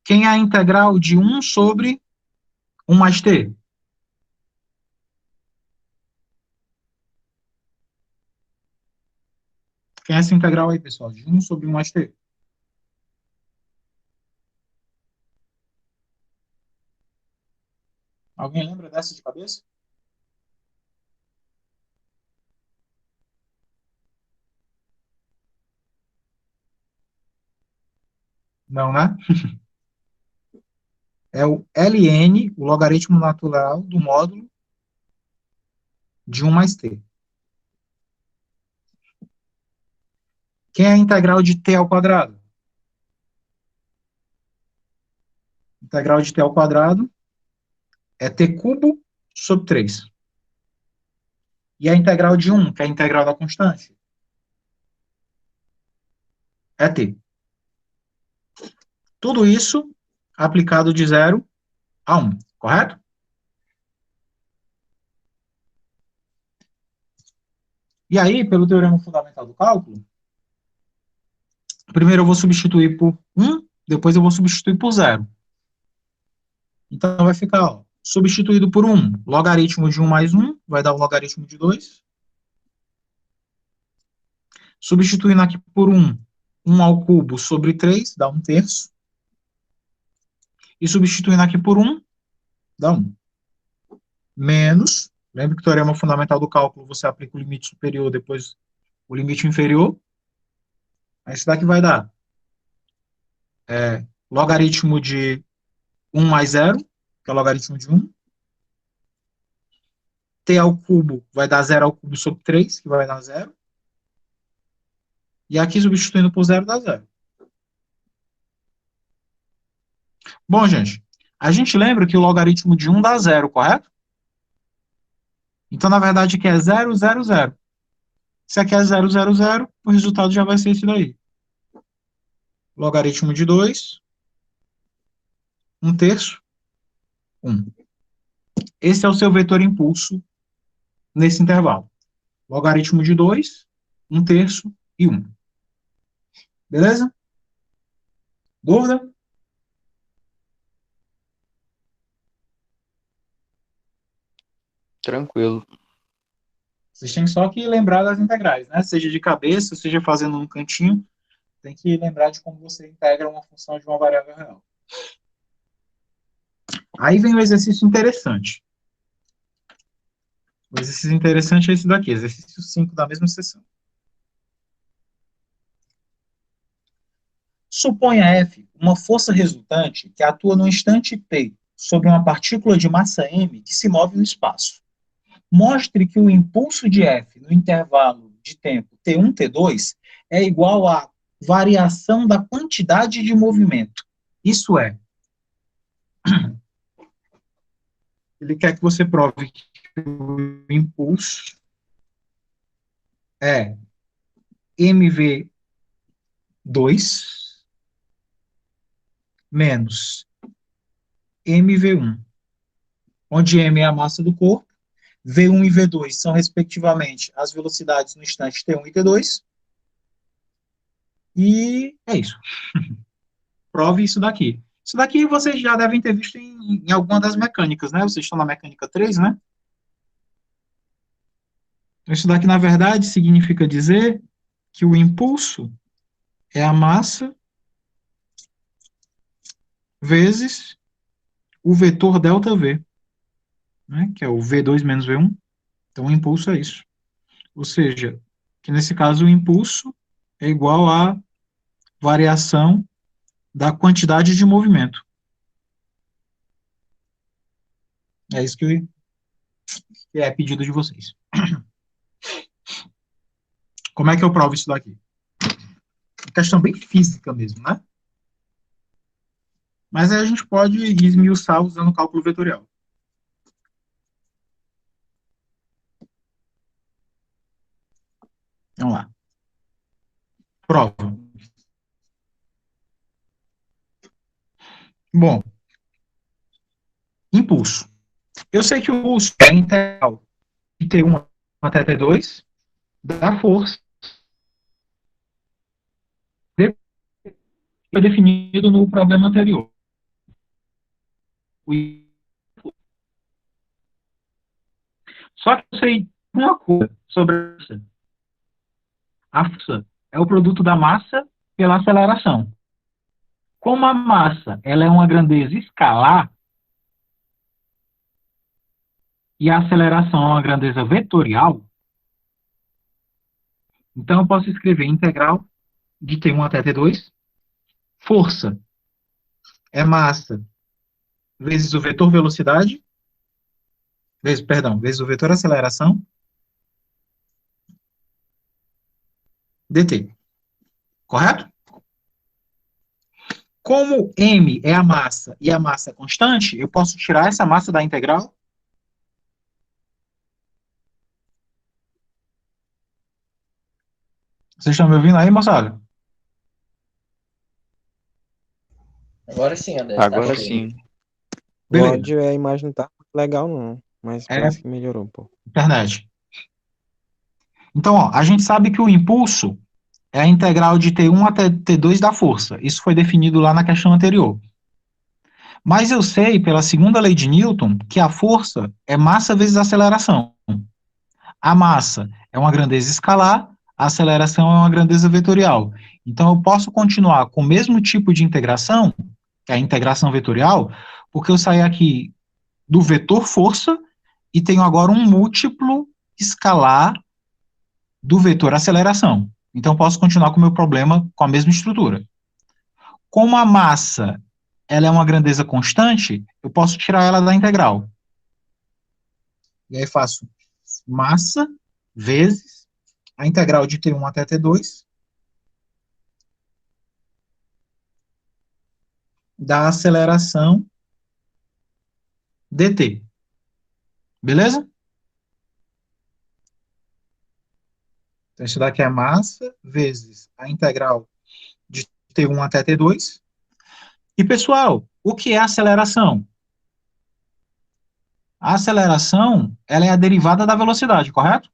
Quem é a integral de 1 sobre 1 mais t? Quem é essa integral aí, pessoal? De 1 sobre 1 mais t? Alguém lembra dessa de cabeça? Não, né? É o ln, o logaritmo natural do módulo de 1 mais t. Quem é a integral de t ao quadrado? Integral de t ao quadrado é t cubo sobre 3. E a integral de 1, que é a integral da constante, é t. Tudo isso aplicado de 0 a 1, correto? E aí, pelo teorema fundamental do cálculo, primeiro eu vou substituir por 1, depois eu vou substituir por 0. Então vai ficar, ó, substituído por 1, logaritmo de 1 mais 1, vai dar o logaritmo de 2. Substituindo aqui por 1, 1 ao cubo sobre 3, dá 1/3. E substituindo aqui por 1, dá 1. Menos, lembra que o teorema fundamental do cálculo, você aplica o limite superior, depois o limite inferior. Aí isso daqui vai dar logaritmo de 1 mais 0, que é o logaritmo de 1. T ao cubo vai dar 0 ao cubo sobre 3, que vai dar 0. E aqui, substituindo por zero, dá zero. Bom, gente, a gente lembra que o logaritmo de 1 dá zero, correto? Então, na verdade, aqui é 0, 0, 0. Se aqui é 0, 0, 0, o resultado já vai ser esse daí. Logaritmo de 2, 1 terço, 1. Esse é o seu vetor impulso nesse intervalo. Logaritmo de 2, 1 terço e 1. Beleza? Dúvida? Tranquilo. Vocês têm só que lembrar das integrais, né? Seja de cabeça, seja fazendo um cantinho, tem que lembrar de como você integra uma função de uma variável real. Aí vem o exercício interessante. O exercício interessante é esse daqui, exercício 5 da mesma sessão. Suponha F uma força resultante que atua no instante T sobre uma partícula de massa m que se move no espaço. Mostre que o impulso de F no intervalo de tempo T1, T2 é igual à variação da quantidade de movimento. Isso é, ele quer que você prove que o impulso é mv2 menos mv1, onde m é a massa do corpo, V1 e V2 são, respectivamente, as velocidades no instante T1 e T2. E é isso. Prove isso daqui. Isso daqui vocês já devem ter visto em alguma das mecânicas, né? Vocês estão na mecânica 3, né? Isso daqui, na verdade, significa dizer que o impulso é a massa vezes o vetor ΔV, né? Que é o V2 menos V1. Então, o impulso é isso. Ou seja, que nesse caso o impulso é igual à variação da quantidade de movimento. É isso que é pedido de vocês. Como é que eu provo isso daqui? Uma questão bem física mesmo, né? Mas aí a gente pode esmiuçar usando o cálculo vetorial. Vamos lá. Prova. Bom, impulso. Eu sei que o impulso é integral de T1 até T2 da força foi definido no problema anterior. Só que eu sei uma coisa sobre a força. A força é o produto da massa pela aceleração. Como a massa ela é uma grandeza escalar e a aceleração é uma grandeza vetorial, então eu posso escrever integral de T1 até T2, força é massa vezes o vetor velocidade, vezes o vetor aceleração, dt. Correto? Como m é a massa e a massa é constante, eu posso tirar essa massa da integral. Vocês estão me ouvindo aí, moçada? Agora sim, André. Agora Tá sim. O Beleza. áudio e a imagem não tá muito legal, não. Mas É. parece que melhorou um pouco. Internet. Então, ó, a gente sabe que o impulso é a integral de T1 até T2 da força. Isso foi definido lá na questão anterior. Mas eu sei, pela segunda lei de Newton, que a força é massa vezes aceleração. A massa é uma grandeza escalar, a aceleração é uma grandeza vetorial. Então, eu posso continuar com o mesmo tipo de integração, que é a integração vetorial, porque eu saí aqui do vetor força e tenho agora um múltiplo escalar do vetor aceleração. Então, posso continuar com o meu problema com a mesma estrutura. Como a massa ela é uma grandeza constante, eu posso tirar ela da integral. E aí faço massa vezes a integral de T1 até T2 da aceleração dt. Beleza? Então, isso daqui é massa vezes a integral de T1 até T2. E, pessoal, o que é aceleração? A aceleração, ela é a derivada da velocidade, correto?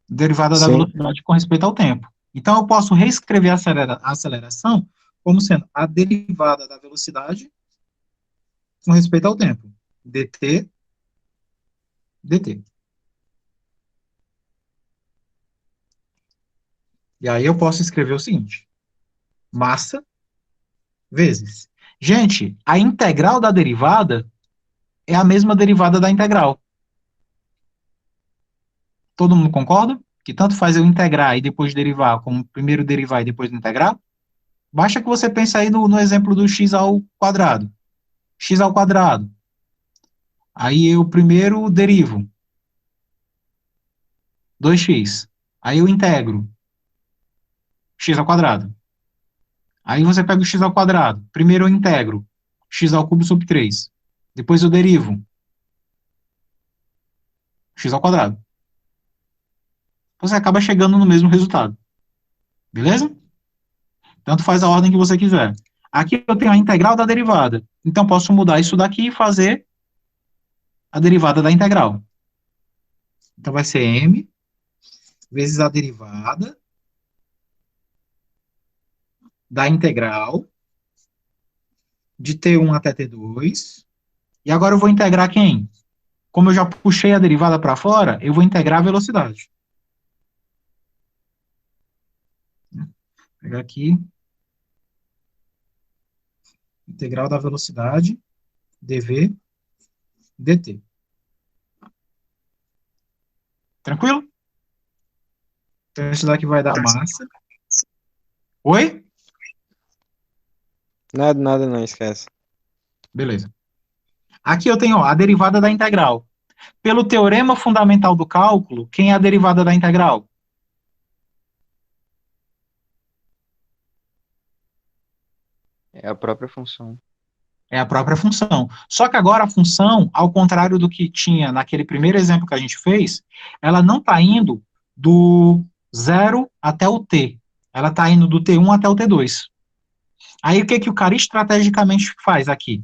Derivada da Sim. velocidade com respeito ao tempo. Então, eu posso reescrever a aceleração como sendo a derivada da velocidade com respeito ao tempo. dt, dt. E aí eu posso escrever o seguinte: massa vezes. Gente, a integral da derivada é a mesma derivada da integral. Todo mundo concorda? Que tanto faz eu integrar e depois derivar, como primeiro derivar e depois integrar? Basta que você pense aí no exemplo do x ao quadrado. X ao quadrado. Aí eu primeiro derivo. 2x. Aí eu integro. X ao quadrado. Aí você pega o x ao quadrado. Primeiro eu integro. X ao cubo sobre 3. Depois eu derivo. X ao quadrado. Você acaba chegando no mesmo resultado. Beleza? Tanto faz a ordem que você quiser. Aqui eu tenho a integral da derivada. Então, posso mudar isso daqui e fazer a derivada da integral. Então, vai ser m vezes a derivada da integral de T1 até T2. E agora eu vou integrar quem? Como eu já puxei a derivada para fora, eu vou integrar a velocidade. Vou pegar aqui. Integral da velocidade, dv, dt. Tranquilo? Então, isso daqui vai dar massa. Oi? Nada, não, esquece. Beleza. Aqui eu tenho ó, a derivada da integral. Pelo teorema fundamental do cálculo, quem é a derivada da integral? É a própria função. É a própria função. Só que agora a função, ao contrário do que tinha naquele primeiro exemplo que a gente fez, ela não está indo do 0 até o t. Ela está indo do T1 até o T2. Aí o que o cara estrategicamente faz aqui?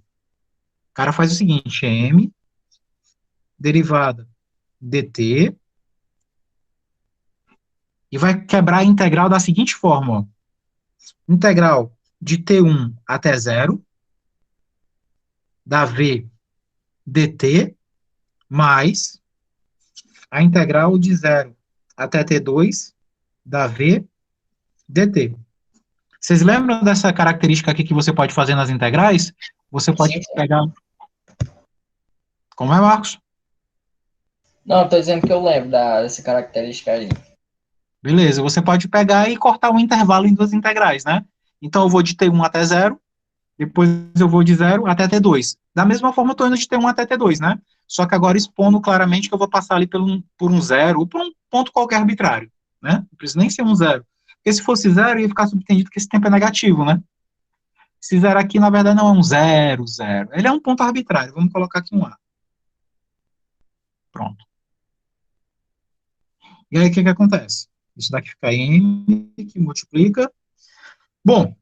O cara faz o seguinte, m, derivada dt, e vai quebrar a integral da seguinte forma, ó. Integral de T1 até 0, da v dt, mais a integral de 0 até T2, da v dt. Vocês lembram dessa característica aqui que você pode fazer nas integrais? Você pode Sim. pegar... Como é, Marcos? Não, tô dizendo que eu lembro dessa característica aí. Beleza, você pode pegar e cortar um intervalo em duas integrais, né? Então eu vou de T1 até 0, depois eu vou de 0 até T2. Da mesma forma, eu estou indo de T1 até T2, né? Só que agora expondo claramente que eu vou passar ali por um zero, ou por um ponto qualquer arbitrário, né? Não precisa nem ser um zero. Porque se fosse zero, ia ficar subentendido que esse tempo é negativo, né? Esse zero aqui, na verdade, não é um zero, zero. Ele é um ponto arbitrário. Vamos colocar aqui um A. Pronto. E aí, o que acontece? Isso daqui fica M, que multiplica. Bom,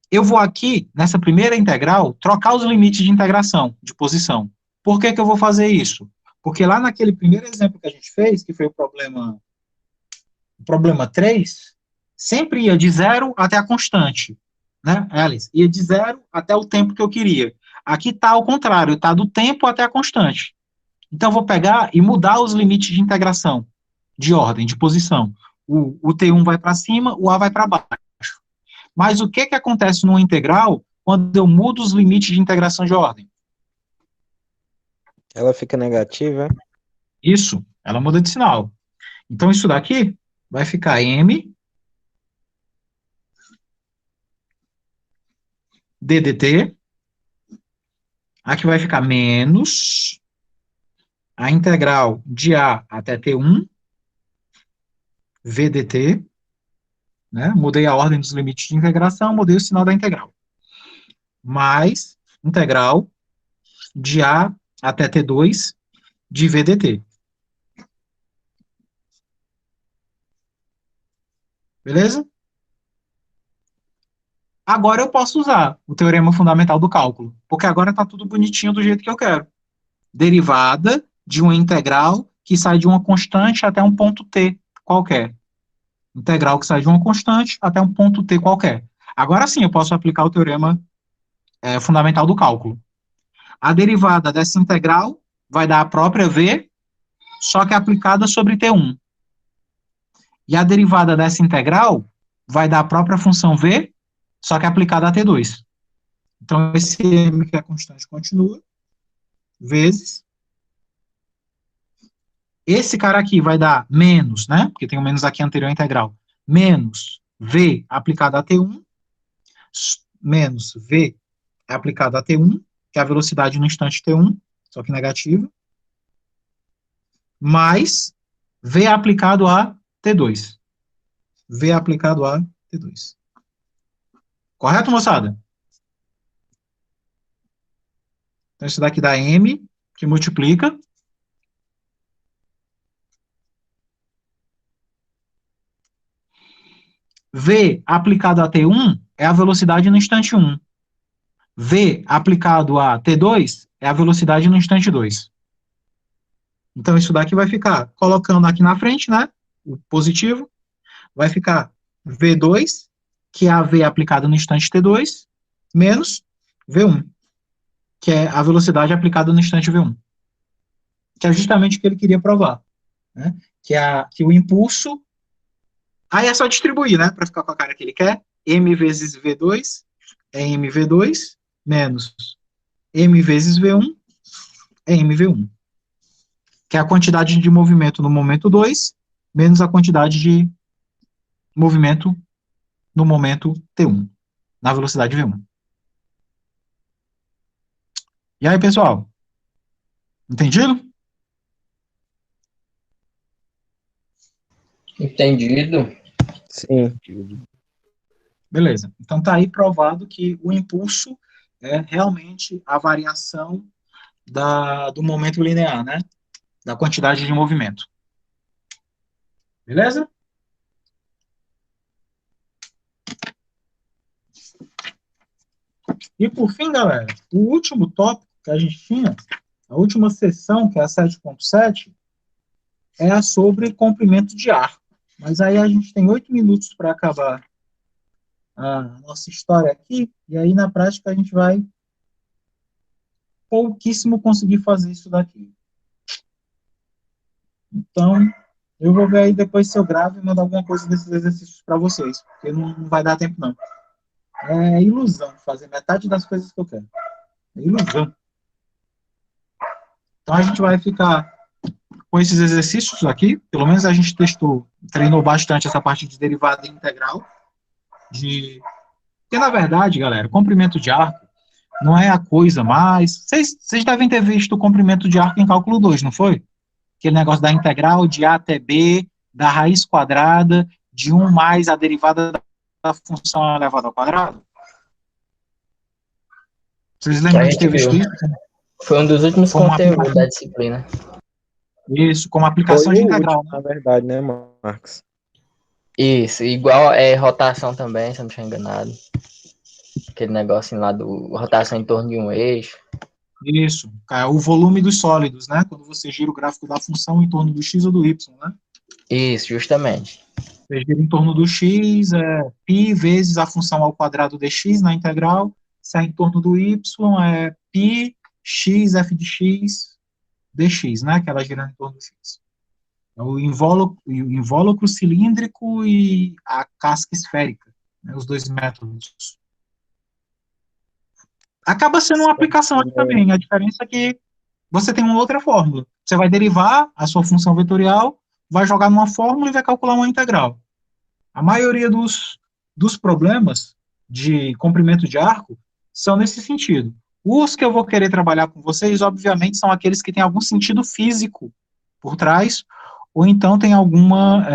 eu vou aqui, nessa primeira integral, trocar os limites de integração, de posição. Por que eu vou fazer isso? Porque lá naquele primeiro exemplo que a gente fez, que foi o problema 3, sempre ia de 0 até a constante, né, Alice? Ia de 0 até o tempo que eu queria. Aqui está ao contrário, está do tempo até a constante. Então, eu vou pegar e mudar os limites de integração, de ordem, de posição. O T1 vai para cima, o A vai para baixo. Mas o que acontece no integral quando eu mudo os limites de integração de ordem? Ela fica negativa, é? Isso, ela muda de sinal. Então, isso daqui vai ficar m ddt, aqui vai ficar menos a integral de A até T1, vdt, né? Mudei a ordem dos limites de integração, mudei o sinal da integral. mais integral de A até T2 de V dt. Beleza? Agora eu posso usar o teorema fundamental do cálculo, porque agora está tudo bonitinho do jeito que eu quero. Derivada de uma integral que sai de uma constante até um ponto t qualquer. Integral que sai de uma constante até um ponto t qualquer. Agora sim eu posso aplicar o teorema fundamental do cálculo. A derivada dessa integral vai dar a própria v, só que aplicada sobre t1. E a derivada dessa integral vai dar a própria função v, só que aplicada a t2. Então, esse m que é constante continua, vezes. Esse cara aqui vai dar menos, né? Porque tem o menos aqui anterior à integral. Menos v aplicado a t1, menos v aplicado a t1, que é a velocidade no instante t1, só que negativa, mais v aplicado a t2. V aplicado a t2. Correto, moçada? Então, isso daqui dá m, que multiplica. V aplicado a T1 é a velocidade no instante 1. V aplicado a T2 é a velocidade no instante 2. Então, isso daqui vai ficar, colocando aqui na frente, né, o positivo, vai ficar V2, que é a V aplicada no instante T2, menos V1, que é a velocidade aplicada no instante V1. Que é justamente o que ele queria provar, né, que o impulso. Aí é só distribuir, né, para ficar com a cara que ele quer. M vezes V2 é MV2 menos M vezes V1 é MV1, que é a quantidade de movimento no momento 2 menos a quantidade de movimento no momento T1, na velocidade V1. E aí, pessoal? Entendido? Entendido. Sim. Beleza. Então tá aí provado que o impulso é realmente a variação do momento linear, né? Da quantidade de movimento. Beleza? E por fim, galera, o último tópico que a gente tinha, a última sessão, que é a 7.7, é a sobre comprimento de ar. Mas aí a gente tem 8 minutos para acabar a nossa história aqui, e aí na prática a gente vai pouquíssimo conseguir fazer isso daqui. Então, eu vou ver aí depois se eu gravo e mando alguma coisa desses exercícios para vocês, porque não vai dar tempo não. É ilusão fazer metade das coisas que eu quero. É ilusão. Então a gente vai ficar com esses exercícios aqui, pelo menos a gente treinou bastante essa parte de derivada integral, porque na verdade, galera, comprimento de arco não é a coisa mais... Vocês devem ter visto o comprimento de arco em cálculo 2, não foi? Aquele negócio da integral de A até B, da raiz quadrada, de 1 mais a derivada da função elevada ao quadrado. Vocês Que a lembram de ter gente visto viu. isso? Foi um dos últimos Como conteúdos aplicação. da disciplina. Isso, como Foi aplicação o de integral, último, né? na verdade, né, Marcos? Isso, igual rotação também, se eu não estiver enganado. Aquele negocinho lá do rotação em torno de um eixo. Isso, o volume dos sólidos, né? Quando você gira o gráfico da função em torno do x ou do y, né? Isso, justamente. Você gira em torno do x, π vezes a função ao quadrado dx na integral, se é em torno do y, é π x f de x dx, né? Que ela gira em torno do x. O invólucro cilíndrico e a casca esférica, né? Os dois métodos. Acaba sendo uma aplicação aqui também. A diferença é que você tem uma outra fórmula. Você vai derivar a sua função vetorial, vai jogar numa fórmula e vai calcular uma integral. A maioria dos problemas de comprimento de arco são nesse sentido. Os que eu vou querer trabalhar com vocês, obviamente, são aqueles que têm algum sentido físico por trás, ou então tem alguma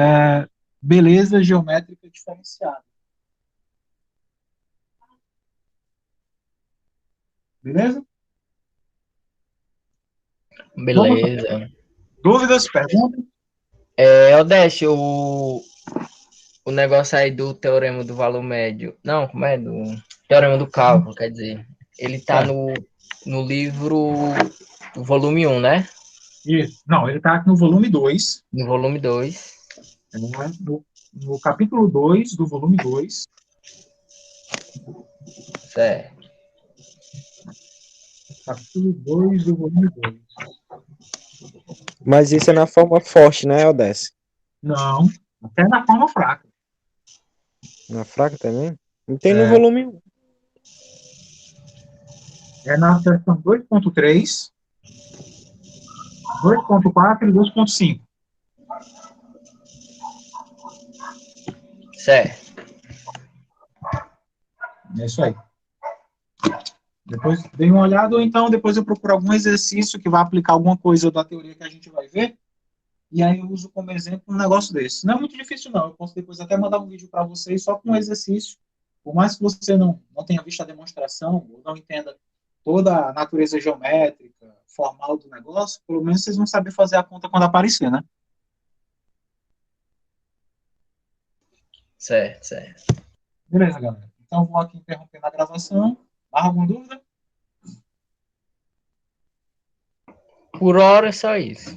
beleza geométrica diferenciada. Beleza? Beleza. Dúvidas, perguntas? Odécio, o negócio aí do teorema do valor médio. Não, como é? Do teorema do cálculo, quer dizer. Ele tá Certo. no livro, volume 1, né? Isso. Não, ele está aqui no volume 2, No volume 2. né, no capítulo 2 do volume 2. Certo. Capítulo 2 do volume 2. Mas isso é na forma forte, né, Odessa? Não, até na forma fraca. Na fraca também? Não tem no É, volume 1. é na seção 2.3, 2.4 e 2.5. Certo. É isso aí. Depois dê uma olhada, ou então depois eu procuro algum exercício que vai aplicar alguma coisa da teoria que a gente vai ver, e aí eu uso como exemplo um negócio desse. Não é muito difícil, não. Eu posso depois até mandar um vídeo para vocês só com um exercício. Por mais que você não tenha visto a demonstração, ou não entenda toda a natureza geométrica, formal do negócio, pelo menos vocês vão saber fazer a conta quando aparecer, né? Certo, certo. Beleza, galera. Então, vou aqui interrompendo a gravação. Mais alguma dúvida? Por hora é só isso.